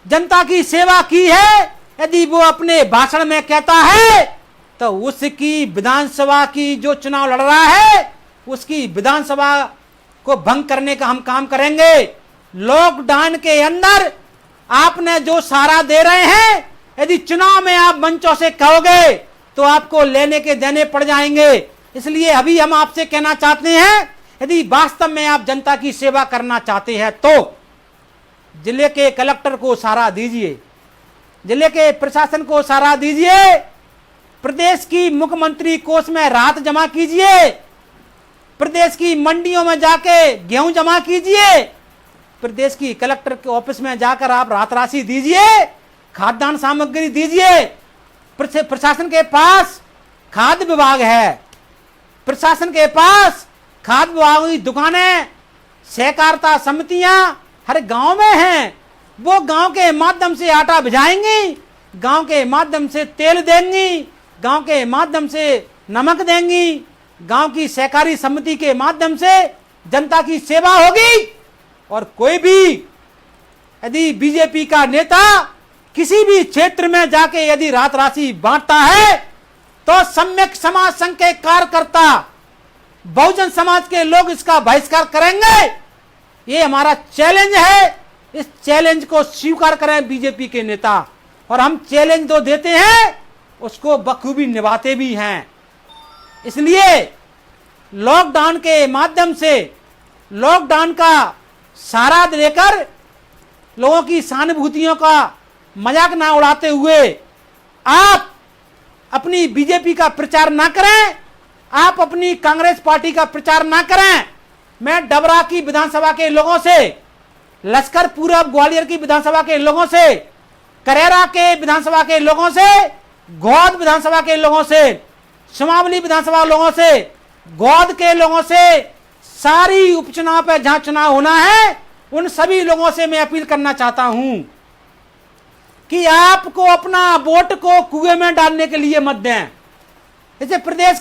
जनता की सेवा की है, यदि वो अपने भाषण में कहता है तो उसकी विधानसभा की जो चुनाव लड़ रहा है उसकी विधानसभा को भंग करने का हम काम करेंगे। लॉकडाउन के अंदर आपने जो सहारा दे रहे हैं, यदि चुनाव में आप मंचों से कहोगे तो आपको लेने के देने पड़ जाएंगे। इसलिए अभी हम आपसे कहना चाहते हैं, यदि वास्तव में आप जनता की सेवा करना चाहते हैं तो जिले के कलेक्टर को सहारा दीजिए, जिले के प्रशासन को सहारा दीजिए, प्रदेश की मुख्यमंत्री कोष में राहत जमा कीजिए, प्रदेश की मंडियों में जाके गेहूं जमा कीजिए, प्रदेश की कलेक्टर के ऑफिस में जाकर आप राहत राशि दीजिए, खाद्यान्न सामग्री दीजिए। प्रशासन के पास खाद्य विभाग है, प्रशासन के पास खाद्य विभाग की दुकानें, सहकारिता समितियां हर गांव में हैं। वो गांव के माध्यम से आटा भिजाएंगी, गांव के माध्यम से तेल देंगी, गांव के माध्यम से नमक देंगी, गांव की सहकारी समिति के माध्यम से जनता की सेवा होगी। और कोई भी यदि बीजेपी का नेता किसी भी क्षेत्र में जाके यदि राहत राशि बांटता है तो सम्यक समाज संघ के कार्यकर्ता, बहुजन समाज के लोग इसका बहिष्कार करेंगे। ये हमारा चैलेंज है, इस चैलेंज को स्वीकार करें बीजेपी के नेता। और हम चैलेंज तो देते हैं, उसको बखूबी निभाते भी हैं। इसलिए लॉकडाउन के माध्यम से, लॉकडाउन का सहारा लेकर लोगों की सहानुभूतियों का मजाक ना उड़ाते हुए आप अपनी बीजेपी का प्रचार ना करें, आप अपनी कांग्रेस पार्टी का प्रचार ना करें। मैं डबरा की विधानसभा के लोगों से, लश्कर पूरब ग्वालियर की विधानसभा के लोगों से, करेरा के विधानसभा के लोगों से, गौद विधानसभा के लोगों से, सुमावली विधानसभा लोगों से, गौद के लोगों से, सारी उपचुनाव पर जहां चुनाव होना है उन सभी लोगों से मैं अपील करना चाहता हूं कि आपको अपना वोट को कुएं में डालने के लिए मत दें। इस प्रदेश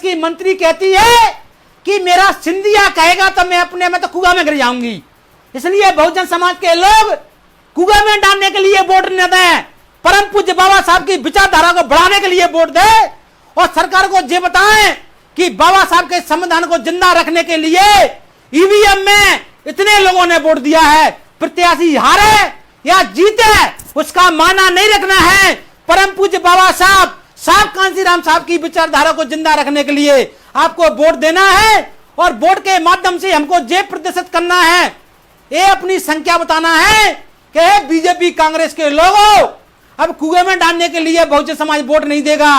की मंत्री कहती है कि मेरा सिंधिया कहेगा तो मैं अपने में तो कुआं में गिर जाऊंगी, इसलिए बहुजन समाज के लोग कुएं में डालने के लिए वोट न दें, परम पूज्य बाबा साहब की विचारधारा को बढ़ाने के लिए वोट दें और सरकार को ये बताएं कि बाबा साहब के संविधान को जिंदा रखने के लिए ईवीएम में इतने लोगों ने वोट दिया है, प्रत्याशी हारे या जीते उसका माना नहीं रखना है। परम पूज्य बाबा साहब कांसीराम साहब की विचारधारा को जिंदा रखने के लिए आपको वोट देना है और वोट के माध्यम से हमको ये प्रदर्शित करना है, ये अपनी संख्या बताना है कि बीजेपी कांग्रेस के लोगों अब कुएं में डालने के लिए बहुजन समाज वोट नहीं देगा,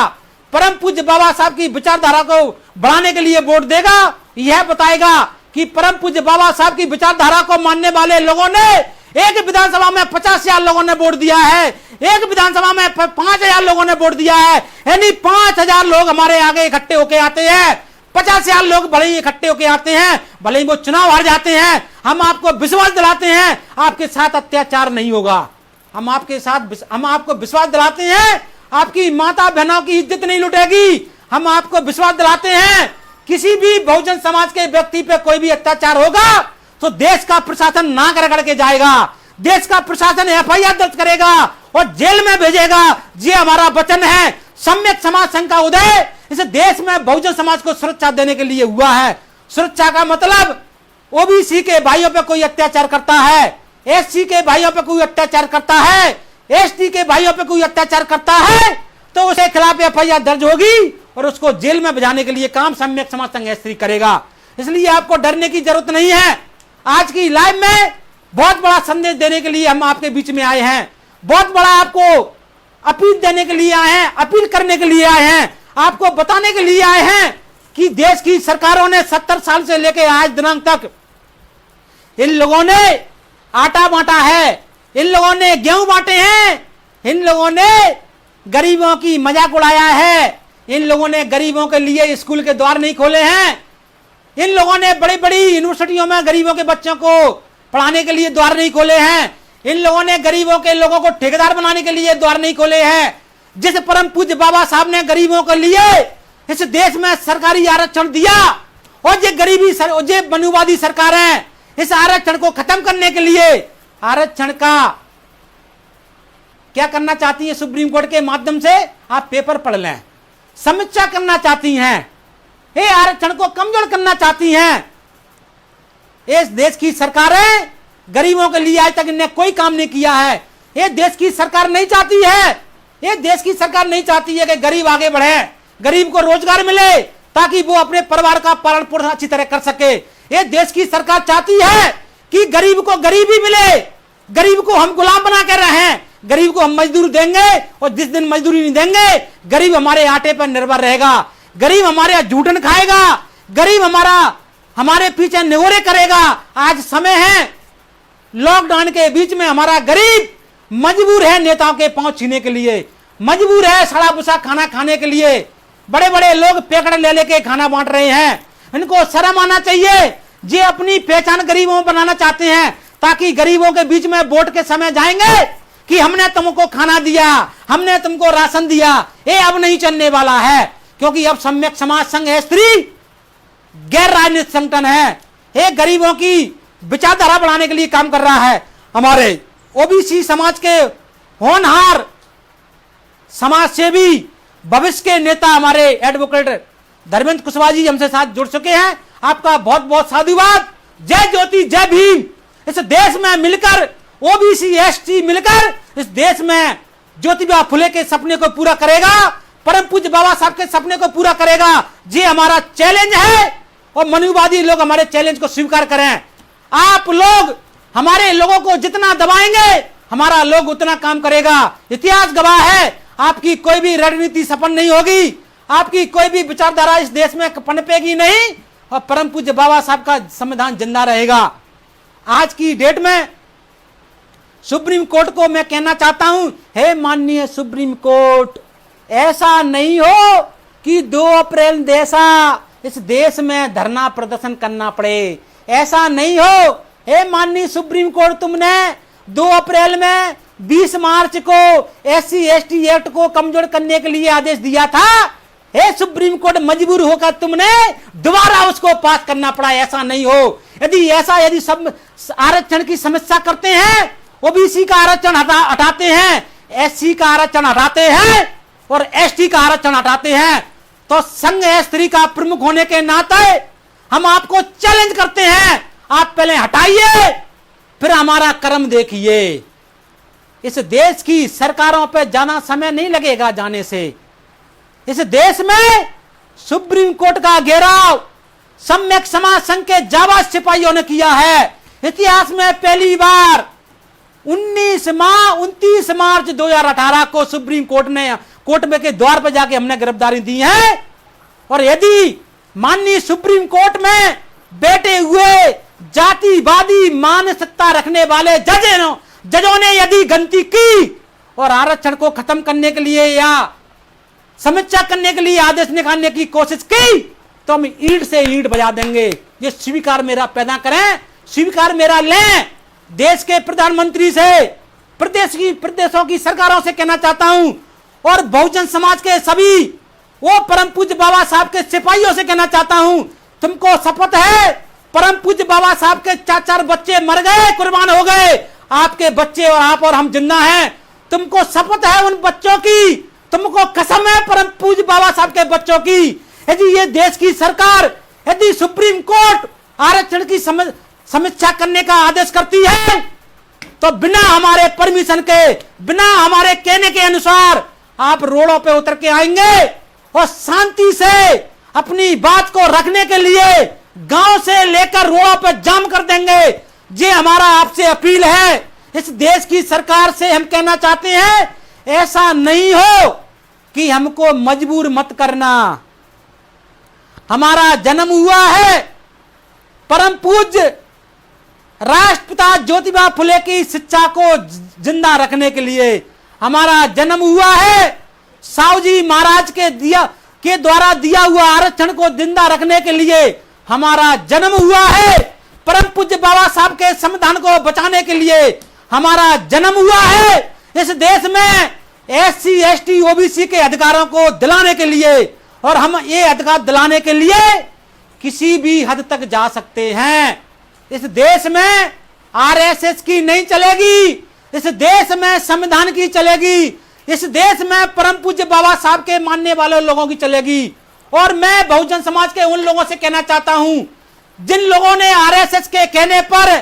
परम पूज्य बाबा साहब की विचारधारा को बढ़ाने के लिए वोट देगा। यह बताएगा कि परम पूज्य बाबा साहब की विचारधारा को मानने वाले लोगों ने एक विधानसभा में 50,000 लोगों ने वोट दिया है, एक विधानसभा में 5,000 लोगों ने वोट दिया है, यानी 5,000 लोग हमारे आगे इकट्ठे होके आते हैं। 50,000 लोग भले ही इकट्ठे होके आते हैं, भले ही वो चुनाव हार जाते हैं, हम आपको विश्वास दिलाते हैं आपके साथ अत्याचार नहीं होगा। हम आपको विश्वास दिलाते हैं आपकी माता बहनों की इज्जत नहीं लुटेगी। हम आपको विश्वास दिलाते हैं किसी भी बहुजन समाज के व्यक्ति पे कोई भी अत्याचार होगा तो देश का प्रशासन नाक रगड़ के जाएगा, देश का प्रशासन एफआईआर दर्ज करेगा और जेल में भेजेगा। ये हमारा वचन है। सम्यक समाज संघ का उदय इस देश में बहुजन समाज को सुरक्षा देने के लिए हुआ है। सुरक्षा का मतलब ओबीसी के भाइयों पे कोई अत्याचार करता है, एससी के भाइयों पे कोई अत्याचार करता है, एसटी के भाइयों पे कोई अत्याचार करता है तो उसके खिलाफ एफआईआर दर्ज होगी और उसको जेल में भेजाने के लिए काम सम्यक समाज संघ स्त्री करेगा। इसलिए आपको डरने की जरूरत नहीं है। आज की लाइव में बहुत बड़ा संदेश देने के लिए हम आपके बीच में आए हैं, बहुत बड़ा आपको अपील देने के लिए आए हैं, अपील करने के लिए आए हैं, आपको बताने के लिए आए हैं कि देश की सरकारों ने 70 साल से लेकर आज दिनांक तक इन लोगों ने आटा बांटा है, इन लोगों ने गेहूं बांटे हैं, इन लोगों ने गरीबों की मजाक उड़ाया है, इन लोगों ने गरीबों के लिए स्कूल के द्वार नहीं खोले हैं, इन लोगों ने बड़ी बड़ी यूनिवर्सिटियों में गरीबों के बच्चों को पढ़ाने के लिए द्वार नहीं खोले हैं, इन लोगों ने गरीबों के लोगों को ठेकेदार बनाने के लिए द्वार नहीं खोले हैं। जिस परम पूज्य बाबा साहब ने गरीबों के लिए इस देश में सरकारी आरक्षण दिया और ये मनुवादी सरकारें इस आरक्षण को खत्म करने के लिए आरक्षण का क्या करना चाहती है, सुप्रीम कोर्ट के माध्यम से आप पेपर पढ़ लें, समीक्षा करना चाहती हैं, ये आरक्षण को कमजोर करना चाहती हैं। इस देश की सरकारें गरीबों के लिए आज तक इन्हें कोई काम नहीं किया है। ये देश की सरकार नहीं चाहती है, ये देश की सरकार नहीं चाहती है कि गरीब आगे बढ़े, गरीब को रोजगार मिले ताकि वो अपने परिवार का पालन पोषण अच्छी तरह कर सके। ये देश की सरकार चाहती है कि गरीब को गरीबी मिले, गरीब को हम गुलाम बना कर रहें, गरीब को हम मजदूरी देंगे और जिस दिन मजदूरी नहीं देंगे गरीब हमारे आटे पर निर्भर रहेगा, गरीब हमारे जूठन खाएगा, गरीब हमारे पीछे निगोरे करेगा। आज समय है, लॉकडाउन के बीच में हमारा गरीब मजबूर है नेताओं के पांव छीने के लिए, मजबूर है सड़ा भूसा खाना खाने के लिए। बड़े बड़े लोग पैकेट ले लेके खाना बांट रहे हैं, इनको शर्म आना चाहिए। ये अपनी पहचान गरीबों में बनाना चाहते हैं ताकि गरीबों के बीच में वोट के समय जाएंगे कि हमने तुमको खाना दिया, हमने तुमको राशन दिया। ये अब नहीं चलने वाला है, क्योंकि अब सम्यक समाज संघ स्त्री गैर राजनीतिक संगठन है, ये गरीबों की विचारधारा बढ़ाने के लिए काम कर रहा है। हमारे ओबीसी समाज के होनहार समाज सेवी भविष्य के नेता हमारे एडवोकेट धर्मेंद्र कुशवाहा जी हमसे साथ जुड़ चुके हैं। आपका बहुत बहुत साधुवाद। जय ज्योति जय भीम। इस देश में मिलकर ओबीसी एसटी मिलकर इस देश में ज्योतिबा फुले के सपने को पूरा करेगा, परम पूज्य बाबा साहब के सपने को पूरा करेगा। ये हमारा चैलेंज है और मनुवादी लोग हमारे चैलेंज को स्वीकार करें। आप लोग हमारे लोगों को जितना दबाएंगे हमारा लोग उतना काम करेगा। इतिहास गवाह है, आपकी कोई भी रणनीति सफल नहीं होगी, आपकी कोई भी विचारधारा इस देश में पनपेगी नहीं, और परम पूज्य बाबा साहब का संविधान जिंदा रहेगा। आज की डेट में सुप्रीम कोर्ट को मैं कहना चाहता हूं, हे माननीय सुप्रीम कोर्ट, ऐसा नहीं हो कि 2 अप्रैल जैसा इस देश में धरना प्रदर्शन करना पड़े। ऐसा नहीं हो, हे माननीय सुप्रीम कोर्ट, तुमने 2 अप्रैल में 20 मार्च को SC/ST एक्ट को कमजोर करने के लिए आदेश दिया था। हे सुप्रीम कोर्ट, मजबूर होकर तुमने दोबारा उसको पास करना पड़ा। ऐसा नहीं हो। यदि सब आरक्षण की समस्या करते हैं, ओबीसी का आरक्षण हटाते हैं, SC का आरक्षण हटाते हैं और ST का आरक्षण हटाते हैं, तो संघ स्त्री का प्रमुख होने के नाते हम आपको चैलेंज करते हैं, आप पहले हटाइए, फिर हमारा कर्म देखिए। इस देश की सरकारों पे ज्यादा समय नहीं लगेगा जाने से। इस देश में सुप्रीम कोर्ट का घेराव सम्यक समाज संघ के जाबाज सिपाहियों ने किया है। इतिहास में पहली बार 29 मार्च 2018 को सुप्रीम कोर्ट में के द्वार पर जाके हमने गिरफ्तारी दी है। और यदि माननीय सुप्रीम कोर्ट में बैठे हुए जातिवादी मानसिकता रखने वाले जजों ने यदि गलती की और आरक्षण को खत्म करने के लिए या समीक्षा करने के लिए आदेश निकालने की कोशिश की, तो हम ईंट से ईंट बजा देंगे। ये स्वीकार मेरा पैदा करें, स्वीकार मेरा लें। देश के प्रधानमंत्री से, प्रदेशों की सरकारों से कहना चाहता हूं, और बहुजन समाज के सभी वो परम पूज्य बाबा साहब के सिपाहियों से कहना चाहता हूं, तुमको शपथ है, परम पूज्य बाबा साहब के 4 बच्चे मर गए, कुर्बान हो गए, आपके बच्चे और आप और हम जिंदा हैं। तुमको शपथ है उन बच्चों की, तुमको कसम है परम पूज्य बाबा साहब के बच्चों की। यदि ये देश की सरकार, यदि सुप्रीम कोर्ट आरक्षण की समीक्षा करने का आदेश करती है, तो बिना हमारे परमिशन के, बिना हमारे कहने के अनुसार आप रोडों पे उतर के आएंगे और शांति से अपनी बात को रखने के लिए गांव से लेकर रोडों पे जाम कर देंगे। ये हमारा आपसे अपील है। इस देश की सरकार से हम कहना चाहते हैं, ऐसा नहीं हो कि हमको मजबूर मत करना। हमारा जन्म हुआ है परम पूज्य राष्ट्रपिता ज्योतिबा फुले की शिक्षा को जिंदा रखने के लिए। हमारा जन्म हुआ है साहू जी महाराज के द्वारा दिया हुआ आरक्षण को जिंदा रखने के लिए। हमारा जन्म हुआ है परम पूज्य बाबा साहब के संविधान को बचाने के लिए। हमारा जन्म हुआ है इस देश में SC/ST OBC के अधिकारों को दिलाने के लिए, और हम ये अधिकार दिलाने के लिए किसी भी हद तक जा सकते हैं। इस देश में RSS की नहीं चलेगी, इस देश में संविधान की चलेगी, इस देश में परम पूज्य बाबा साहब के मानने वाले लोगों की चलेगी। और मैं बहुजन समाज के उन लोगों से कहना चाहता हूं, जिन लोगों ने RSS के कहने पर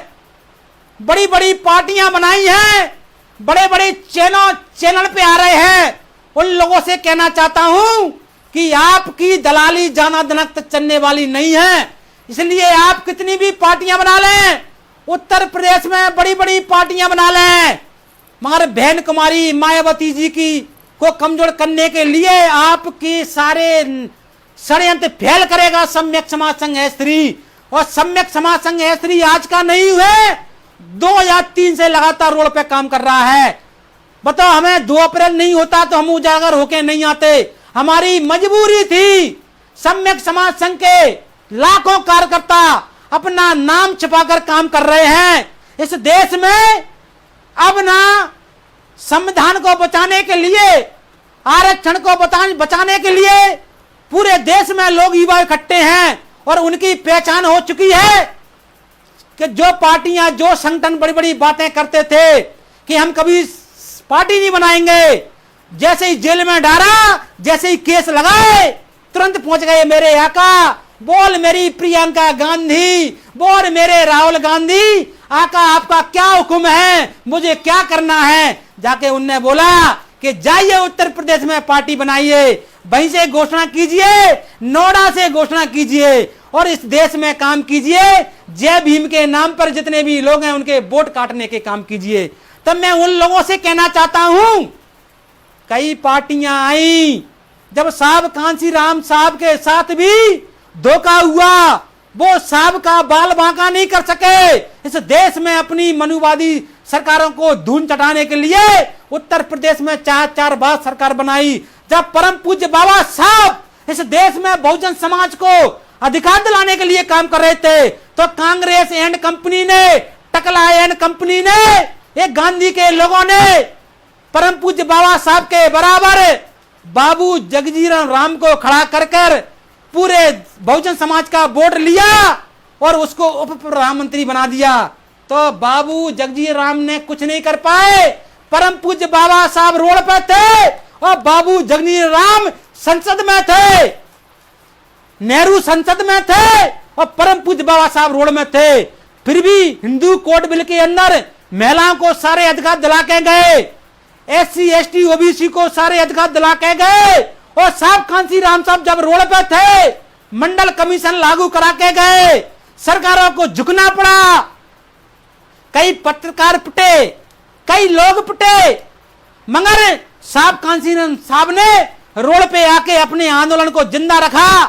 बड़ी बड़ी पार्टियां बनाई हैं, बड़े बड़े चैनल पे आ रहे हैं, उन लोगों से कहना चाहता हूं कि आपकी दलाली जाना दनक चलने वाली नहीं है। इसलिए आप कितनी भी पार्टियां बना लें, उत्तर प्रदेश में बड़ी बड़ी पार्टियां बना लें, मगर बहन कुमारी मायावती जी की को कमजोर करने के लिए आपके सारे षड्यंत्र फेल करेगा सम्यक समाज संघ स्त्री। और सम्यक समाज संघ स्त्री आज का नहीं हुए, 2003 से लगातार रोड पे काम कर रहा है। बताओ, हमें 2 अप्रैल नहीं होता तो हम उजागर होके नहीं आते। हमारी मजबूरी थी। सम्यक समाज संघ के लाखों कार्यकर्ता अपना नाम छिपाकर काम कर रहे हैं इस देश में। अब ना संविधान को बचाने के लिए, आरक्षण को बचाने के लिए पूरे देश में लोग युवा इकट्ठे हैं, और उनकी पहचान हो चुकी है कि जो पार्टियां, जो संगठन बड़ी बड़ी बातें करते थे कि हम कभी पार्टी नहीं बनाएंगे, जैसे ही जेल में डाला, जैसे ही केस लगाए, तुरंत पहुंच गए मेरे आका। बोल मेरी प्रियंका गांधी, बोल मेरे राहुल गांधी, आका आपका क्या हुक्म है, मुझे क्या करना है। जाके उनने बोला कि जाइए उत्तर प्रदेश में पार्टी बनाइए, वहीं से घोषणा कीजिए, नोएडा से घोषणा कीजिए, और इस देश में काम कीजिए। जय भीम के नाम पर जितने भी लोग हैं उनके वोट काटने के काम कीजिए। तो मैं उन लोगों से कहना चाहता हूं, कई पार्टियां आई, जब साहब कांसी राम साहब के साथ भी धोखा हुआ, वो साहब का बाल बांका नहीं कर सके। इस देश में अपनी मनुवादी सरकारों को धून चटाने के लिए उत्तर प्रदेश में 4 बार सरकार बनाई। जब परम पूज्य बाबा साहब इस देश में बहुजन समाज को अधिकार दिलाने के लिए काम कर रहे थे, तो कांग्रेस एंड कंपनी ने, टकला एंड कंपनी ने, एक गांधी के लोगों ने परम पूज्य बाबा साहब के बराबर बाबू जगजीवन राम को खड़ा कर पूरे बहुजन समाज का वोट लिया और उसको उप प्रधानमंत्री बना दिया। तो बाबू जगजीवन राम ने कुछ नहीं कर पाए। परम पूज्य बाबा साहब रोड पे थे और बाबू जगजीवन राम संसद में थे, नेहरू संसद में थे और परम पूज्य बाबा साहब रोड में थे। फिर भी हिंदू कोड बिल के अंदर महिलाओं को सारे अधिकार दिला के गए, SC ST OBC को सारे अधिकार दिला के गए। और साहब कांसी राम साहब जब रोड पे थे, मंडल कमीशन लागू करा के गए, सरकारों को झुकना पड़ा। कई पत्रकार पिटे, कई लोग पिटे, मगर साहब कांसी राम साहब ने रोड पे आके अपने आंदोलन को जिंदा रखा।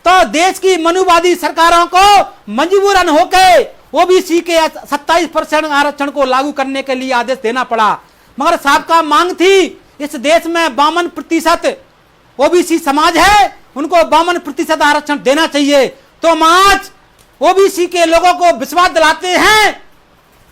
तो देश की मनुवादी सरकारों को मजबूरन होके OBC के 27% आरक्षण को लागू करने के लिए आदेश देना पड़ा। मगर साहब का मांग थी, इस देश में 52% OBC समाज है, उनको 52% आरक्षण देना चाहिए। तो हम आज OBC के लोगों को विश्वास दिलाते हैं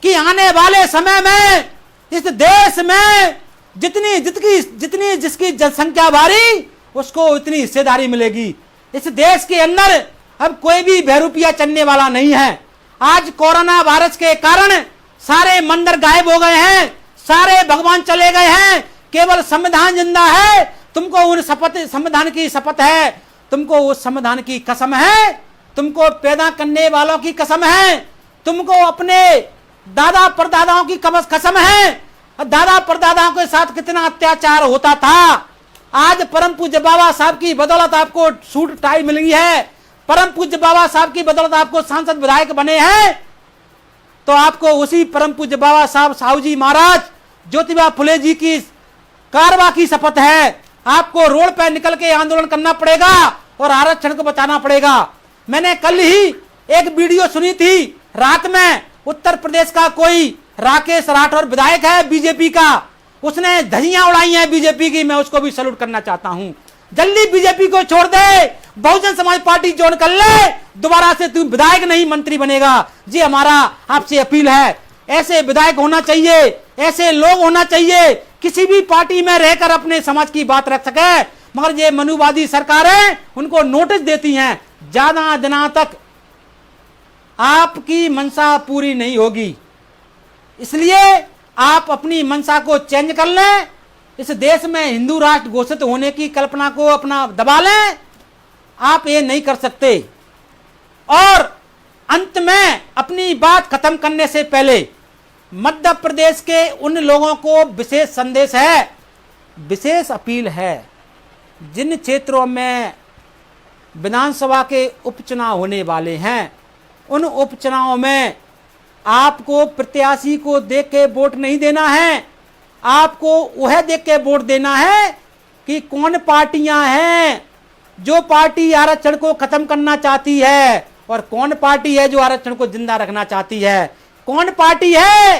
कि आने वाले समय में इस देश में जितनी जिसकी जनसंख्या भारी, उसको उतनी हिस्सेदारी मिलेगी। इस देश के अंदर अब कोई भी बहरूपिया चलने वाला नहीं है। आज कोरोना वायरस के कारण सारे मंदिर गायब हो गए हैं, सारे भगवान चले गए हैं, केवल संविधान जिंदा है। तुमको उन संविधान की शपथ है, तुमको उस संविधान की कसम है, तुमको पैदा करने वालों की कसम है, तुमको अपने दादा परदादाओं की कसम है। दादा परदादाओं के साथ कितना अत्याचार होता था। आज परम पूज्य बाबा साहब की बदौलत आपको सूट टाई मिल गई है, परम पूज्य बाबा साहब की बदौलत आपको सांसद विधायक बने हैं। तो आपको उसी परम पूज्य बाबा साहब साहू जी महाराज ज्योतिबा फुले जी की कारवा की शपथ है। आपको रोड पर निकल के आंदोलन करना पड़ेगा और आरक्षण को बचाना पड़ेगा। मैंने कल ही एक वीडियो सुनी थी, रात में उत्तर प्रदेश का कोई राकेश राठौर विधायक है बीजेपी का, उसने धजियां उड़ाई हैं बीजेपी की। मैं उसको भी सैल्यूट करना चाहता हूं। जल्दी बीजेपी को छोड़ दे, बहुजन समाज पार्टी ज्वाइन कर ले, दोबारा से तू विधायक नहीं मंत्री बनेगा। जी हमारा आपसे अपील है, ऐसे विधायक होना चाहिए, ऐसे लोग होना चाहिए, किसी भी पार्टी में रहकर अपने समाज की बात रख सके। मगर ये मनुवादी सरकारें उनको नोटिस देती हैं, ज्यादा दिनों तक आपकी मंशा पूरी नहीं होगी। इसलिए आप अपनी मंशा को चेंज कर लें। इस देश में हिंदू राष्ट्र घोषित होने की कल्पना को अपना दबा लें, आप ये नहीं कर सकते। और अंत में अपनी बात खत्म करने से पहले मध्य प्रदेश के उन लोगों को विशेष संदेश है, विशेष अपील है, जिन क्षेत्रों में विधानसभा के उपचुनाव होने वाले हैं, उन उपचुनाव में आपको प्रत्याशी को देख के वोट नहीं देना है। आपको वह देख के वोट देना है कि कौन पार्टियां हैं जो पार्टी आरक्षण को खत्म करना चाहती है और कौन पार्टी है जो आरक्षण को जिंदा रखना चाहती है, कौन पार्टी है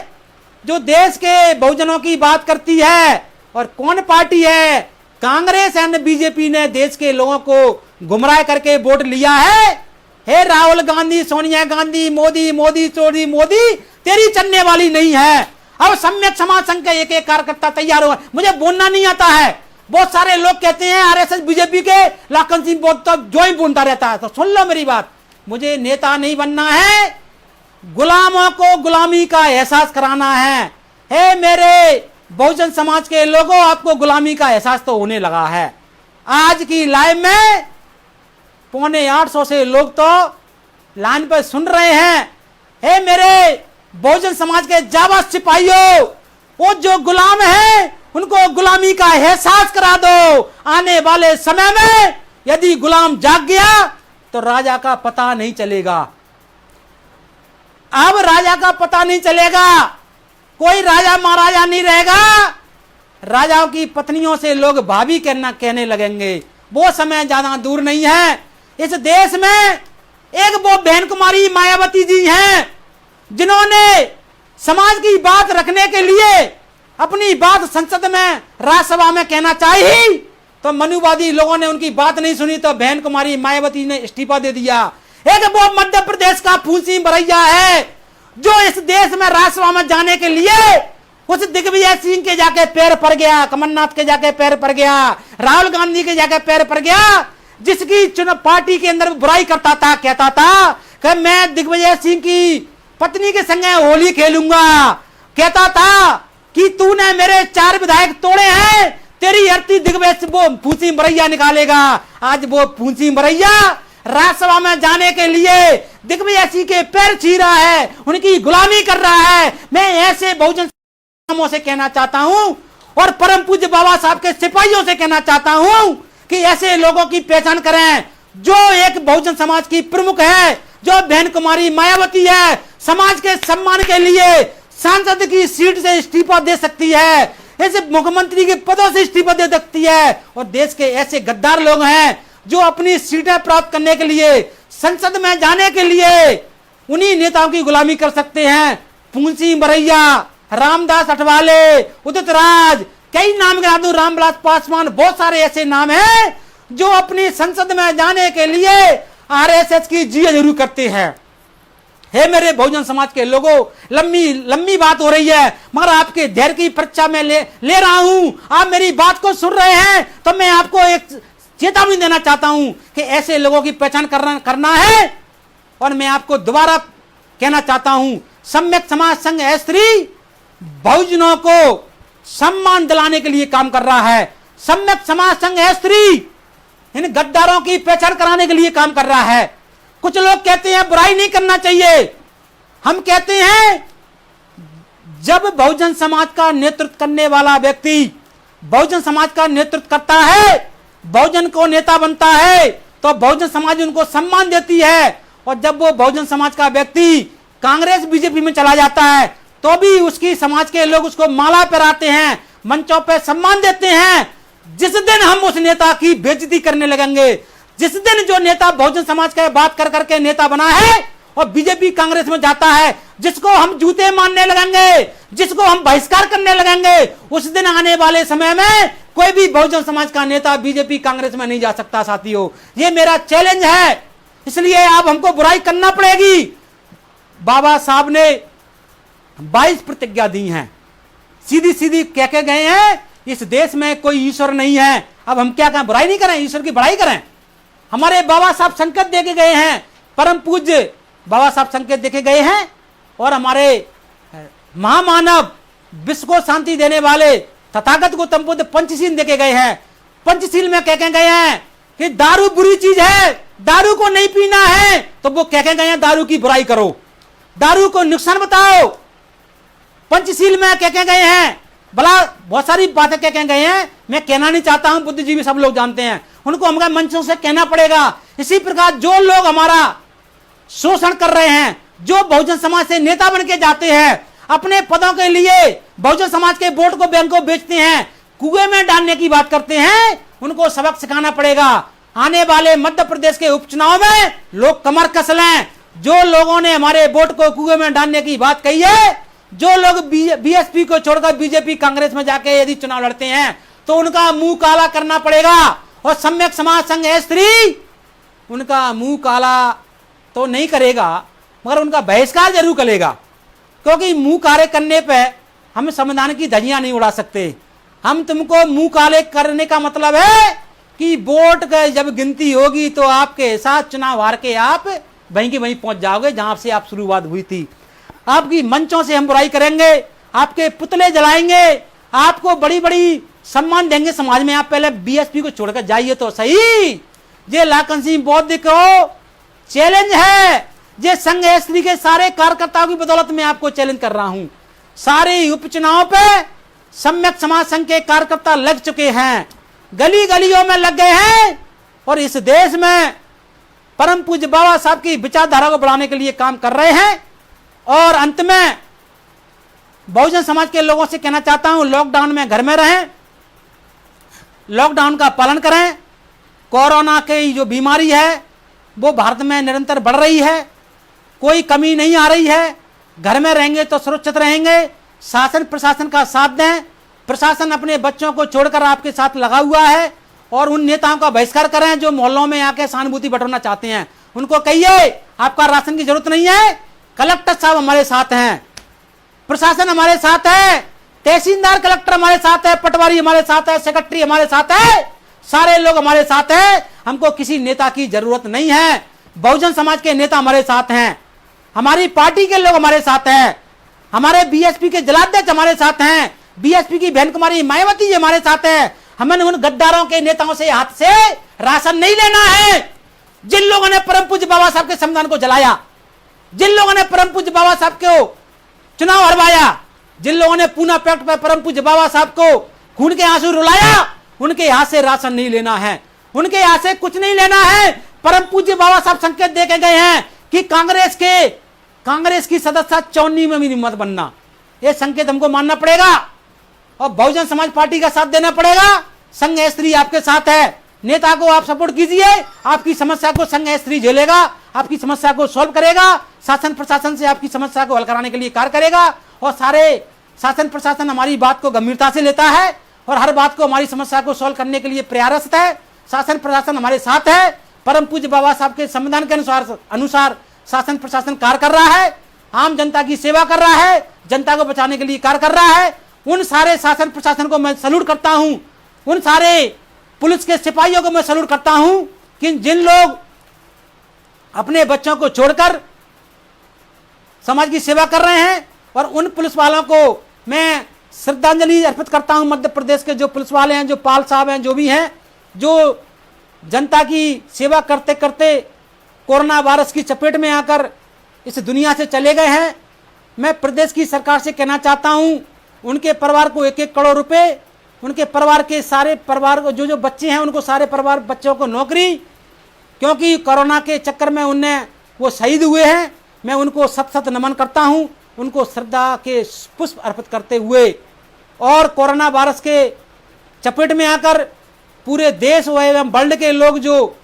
जो देश के बहुजनों की बात करती है और कौन पार्टी है। कांग्रेस एंड बीजेपी ने देश के लोगों को गुमराह करके वोट लिया है। हे राहुल गांधी, सोनिया गांधी, मोदी मोदी चोरी मोदी, तेरी चलने वाली नहीं है। अब सम्यक समाज संघ के एक एक कार्यकर्ता तैयार हुआ। मुझे बोलना नहीं आता है, बहुत सारे लोग कहते हैं आरएसएस बीजेपी के लाखन सिंह तो जो ही बोलता रहता है। तो सुन लो मेरी बात, मुझे नेता नहीं बनना है, गुलामों को गुलामी का एहसास कराना है। हे मेरे बहुजन समाज के लोगों, आपको गुलामी का एहसास तो होने लगा है। आज की लाइव में 750 से लोग तो लाइन पर सुन रहे हैं। हे मेरे बहुजन समाज के जाबाज सिपाहियों, वो जो गुलाम है उनको गुलामी का एहसास करा दो। आने वाले समय में यदि गुलाम जाग गया तो राजा का पता नहीं चलेगा। अब राजा का पता नहीं चलेगा। कोई राजा महाराजा नहीं रहेगा। राजाओं की पत्नियों से लोग भाभी कहने लगेंगे। वो समय ज्यादा दूर नहीं है। इस देश में एक वो बहन कुमारी मायावती जी हैं, जिन्होंने समाज की बात रखने के लिए अपनी बात संसद में, राज्यसभा में कहना चाहिए, तो मनुवादी लोगों ने उनकी बात नहीं सुनी, तो बहन कुमारी मायावती ने इस्तीफा दे दिया। एक वो मध्य प्रदेश का फूल सिंह बरैया है, जो इस देश में राज्यसभा में जाने के लिए उस दिग्विजय सिंह के जाके पैर पड़ गया, कमलनाथ के जाके पैर पड़ गया, राहुल गांधी के जाके पैर पड़ गया, जिसकी चुनाव पार्टी के अंदर बुराई करता था, कहता था कि मैं दिग्विजय सिंह की पत्नी के संग होली खेलूंगा, कहता था कि तूने मेरे 4 विधायक तोड़े हैं, तेरी अर्थी दिग्विजय वो फूल सिंह बरैया निकालेगा। आज वो फूल सिंह बरैया राज्यसभा में जाने के लिए दिग्विजय सिंह के पैर छी रहा है, उनकी गुलामी कर रहा है। मैं ऐसे बहुजन से कहना चाहता हूं और परम पूज्य बाबा साहब के सिपाहियों से कहना चाहता हूं कि ऐसे लोगों की पहचान करें। जो एक बहुजन समाज की प्रमुख है, जो बहन कुमारी मायावती है, समाज के सम्मान के लिए सांसद की सीट से इस्तीफा दे सकती है, ऐसे मुख्यमंत्री के पदों से इस्तीफा दे सकती है। और देश के ऐसे गद्दार लोग हैं जो अपनी सीटें प्राप्त करने के लिए, संसद में जाने के लिए उन्हीं नेताओं की गुलामी कर सकते हैं। फूल सिंह बरैया, रामदास अठवाले, उदित राज, कई नाम गिना दूं, रामविलास पासवान, बहुत सारे ऐसे नाम हैं जो अपनी संसद में जाने के लिए आरएसएस की जी जरूर करते हैं। हे मेरे बहुजन समाज के लोगों, लंबी बात हो रही है, मगर आपके धैर्य की परीक्षा में ले रहा हूं। आप मेरी बात को सुन रहे हैं तो मैं आपको एक चेतावनी देना चाहता हूं कि ऐसे लोगों की पहचान करना है। और मैं आपको दोबारा कहना चाहता हूं, सम्यक समाज संघ स्त्री बहुजनों को सम्मान दिलाने के लिए काम कर रहा है। सम्यक समाज संघ स्त्री इन गद्दारों की पहचान कराने के लिए काम कर रहा है। कुछ लोग कहते हैं बुराई नहीं करना चाहिए, हम कहते हैं जब बहुजन समाज का नेतृत्व करने वाला व्यक्ति बहुजन समाज का नेतृत्व करता है, बहुजन को नेता बनता है, तो बहुजन समाज उनको सम्मान देती है। और जब वो बहुजन समाज का व्यक्ति कांग्रेस बीजेपी में चला जाता है तो भी उसकी समाज के लोग उसको माला पहनाते हैं, मंचों पे सम्मान देते हैं। जिस दिन हम उस नेता की बेइज्जती करने लगेंगे, जिस दिन जो नेता बहुजन समाज का बात कर करके नेता बना है और बीजेपी कांग्रेस में जाता है, जिसको हम जूते मारने लगेंगे, जिसको हम बहिष्कार करने लगेंगे, उस दिन आने वाले समय में कोई भी बहुजन समाज का नेता बीजेपी कांग्रेस में नहीं जा सकता। साथियों, ये मेरा चैलेंज है, इसलिए अब हमको बुराई करना पड़ेगी। बाबा साहब ने 22 प्रतिज्ञा दी हैं, सीधी सीधी कह के गए हैं इस देश में कोई ईश्वर नहीं है। अब हम क्या करें, बुराई नहीं करें, ईश्वर की बड़ाई करें। हमारे बाबा साहब संकेत देके गए हैं, परम पूज्य बाबा साहब संकेत देके गए हैं, और हमारे महामानव विश्व को शांति देने वाले तथागत गौतम बुद्ध पंचशील देके गए हैं। पंचशील में कह के गए हैं कि दारू बुरी चीज है, दारू को नहीं पीना है, तो वो कह के गए हैं दारू की बुराई करो, दारू को नुकसान बताओ। पंचशील में कह के गए हैं, भला बहुत सारी बातें कह के गए हैं, मैं कहना नहीं चाहता हूं, बुद्धिजीवी सब लोग जानते हैं, उनको हमारे मंचों से कहना पड़ेगा। इसी प्रकार जो लोग हमारा शोषण कर रहे हैं, जो बहुजन समाज से नेता बन के जाते हैं, अपने पदों के लिए बहुजन समाज के वोट को बैंकों बेचते हैं, कुएं में डालने की बात करते हैं, उनको सबक सिखाना पड़ेगा। आने वाले मध्य प्रदेश के उपचुनाव में लोग कमर कस लें। जो लोगों ने हमारे वोट को कुएं में डालने की बात कही है, जो लोग बीएसपी को छोड़कर बीजेपी कांग्रेस में जाके यदि चुनाव लड़ते हैं, तो उनका मुंह काला करना पड़ेगा। और सम्यक समाज संघ स्त्री उनका मुंह काला तो नहीं करेगा, मगर उनका बहिष्कार जरूर करेगा, क्योंकि मुंह काले करने पे हम संविधान की धज्जियां नहीं उड़ा सकते। हम तुमको मुंह काले करने का मतलब है कि वोट का जब गिनती होगी तो आपके साथ चुनाव हार के आप वहीं की वहीं पहुंच जाओगे जहां से आप शुरुआत हुई थी। आपकी मंचों से हम बुराई करेंगे, आपके पुतले जलाएंगे, आपको बड़ी बड़ी सम्मान देंगे समाज में। आप पहले बीएसपी को छोड़कर जाइए तो सही। ये लाखन सिंह बौद्ध को चैलेंज है, ये संघ स्त्री के सारे कार्यकर्ताओं की बदौलत मैं आपको चैलेंज कर रहा हूं। सारे उपचुनाव पे सम्यक समाज संघ के कार्यकर्ता लग चुके हैं, गली गलियों में लग गए हैं, और इस देश में परम पूज्य बाबा साहब की विचारधारा को बढ़ाने के लिए काम कर रहे हैं। और अंत में बहुजन समाज के लोगों से कहना चाहता हूं, लॉकडाउन में घर में रहें, लॉकडाउन का पालन करें। कोरोना की जो बीमारी है वो भारत में निरंतर बढ़ रही है, कोई कमी नहीं आ रही है। घर में रहेंगे तो सुरक्षित रहेंगे। शासन प्रशासन का साथ दें। प्रशासन अपने बच्चों को छोड़कर आपके साथ लगा हुआ है और उन नेताओं का बहिष्कार करें जो मोहल्लों में आके सहानुभूति बटोरना चाहते हैं। उनको कहिए आपका राशन की जरूरत नहीं है, कलेक्टर साहब हमारे साथ हैं, प्रशासन हमारे साथ है, तहसीलदार कलेक्टर हमारे साथ है, पटवारी हमारे साथ है, सेक्रेटरी हमारे साथ है, सारे लोग हमारे साथ हैं। हमको किसी नेता की जरूरत नहीं है। बहुजन समाज के नेता हमारे साथ हैं, हमारी पार्टी के लोग हमारे साथ हैं, हमारे बीएसपी के जलाध्यक्ष हमारे साथ हैं, बीएसपी की बहन कुमारी मायावती जी हमारे साथ है। हमें उन गद्दारों के नेताओं से हाथ से राशन नहीं लेना है। जिन लोगों ने परम पूज्य बाबा साहब के संविधान को जलाया, जिन लोगों ने परम पूज्य बाबा साहब को चुनाव हरवाया, जिन लोगों ने पूना पैक्ट पर परम पूज्य बाबा साहब को खून के आंसू रुलाया, उनके हाथ से राशन नहीं लेना है, उनके हाथ से कुछ नहीं लेना है। परम पूज्य बाबा साहब संकेत दे के गए हैं कि कांग्रेस की सदस्य 54 में भी मत बनना। यह संकेत हमको मानना पड़ेगा और बहुजन समाज पार्टी का साथ देना पड़ेगा। संघ स्त्री आपके साथ है, नेता को आप सपोर्ट कीजिए, आपकी समस्या को संघ स्त्री झेलेगा, आपकी समस्या को सॉल्व करेगा, शासन प्रशासन से आपकी समस्या को हल कराने के लिए कार्य करेगा। और सारे शासन प्रशासन हमारी बात को गंभीरता से लेता है और हर बात को, हमारी समस्या को सॉल्व करने के लिए प्रयासरत है। शासन प्रशासन हमारे साथ है। परम पूज्य बाबा साहब के संविधान के अनुसार शासन प्रशासन कार्य कर रहा है, आम जनता की सेवा कर रहा है, जनता को बचाने के लिए कार्य कर रहा है। उन सारे शासन प्रशासन को मैं सैल्यूट करता हूं, उन सारे पुलिस के सिपाहियों को मैं सैल्यूट करता हूं कि जिन लोग अपने बच्चों को छोड़कर समाज की सेवा कर रहे हैं। और उन पुलिस वालों को मैं श्रद्धांजलि अर्पित करता हूं। मध्य प्रदेश के जो पुलिस वाले हैं, जो पाल साहब हैं, जो भी हैं, जो जनता की सेवा करते करते कोरोना वायरस की चपेट में आकर इस दुनिया से चले गए हैं। मैं प्रदेश की सरकार से कहना चाहता हूं, उनके परिवार को 1-1 करोड़ रुपए, उनके परिवार के सारे परिवार को, जो बच्चे हैं उनको सारे परिवार बच्चों को नौकरी, क्योंकि कोरोना के चक्कर में वो शहीद हुए हैं। मैं उनको सत नमन करता हूं, उनको श्रद्धा के पुष्प अर्पित करते हुए। और कोरोना वायरस के चपेट में आकर पूरे देश एवं वर्ल्ड के लोग जो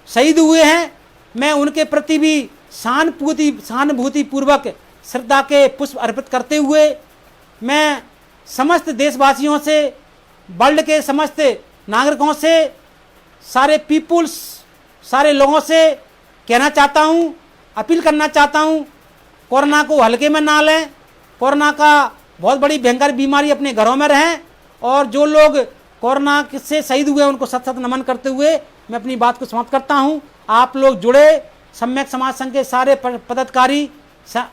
शहीद हुए हैं, मैं उनके प्रति भी सहानुभूति पूर्वक श्रद्धा के पुष्प अर्पित करते हुए मैं समस्त देशवासियों से, वर्ल्ड के समस्त नागरिकों से, सारे लोगों से कहना चाहता हूं, अपील करना चाहता हूं, कोरोना को हल्के में ना लें। कोरोना का बहुत बड़ी भयंकर बीमारी, अपने घरों में रहें। और जो लोग कोरोना से शहीद हुए उनको सत नमन करते हुए मैं अपनी बात को समाप्त करता हूं। आप लोग जुड़े, सम्यक समाज संघ के सारे पदाधिकारी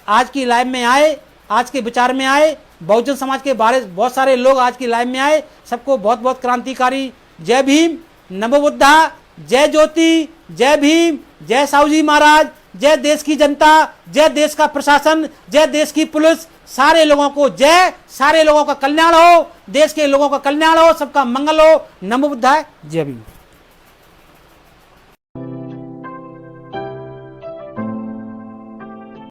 आज की लाइव में आए, आज के विचार में आए, बहुजन समाज के बारे बहुत सारे लोग आज की लाइव में आए। सबको बहुत बहुत क्रांतिकारी जय भीम, नमो बुद्धा, जय ज्योति, जय भीम, जय साहू जी महाराज, जय देश की जनता, जय देश का प्रशासन, जय देश की पुलिस। सारे लोगों को जय, सारे लोगों का कल्याण हो, देश के लोगों का कल्याण हो, सबका मंगल हो। नमो बुद्धाय, जय भीम।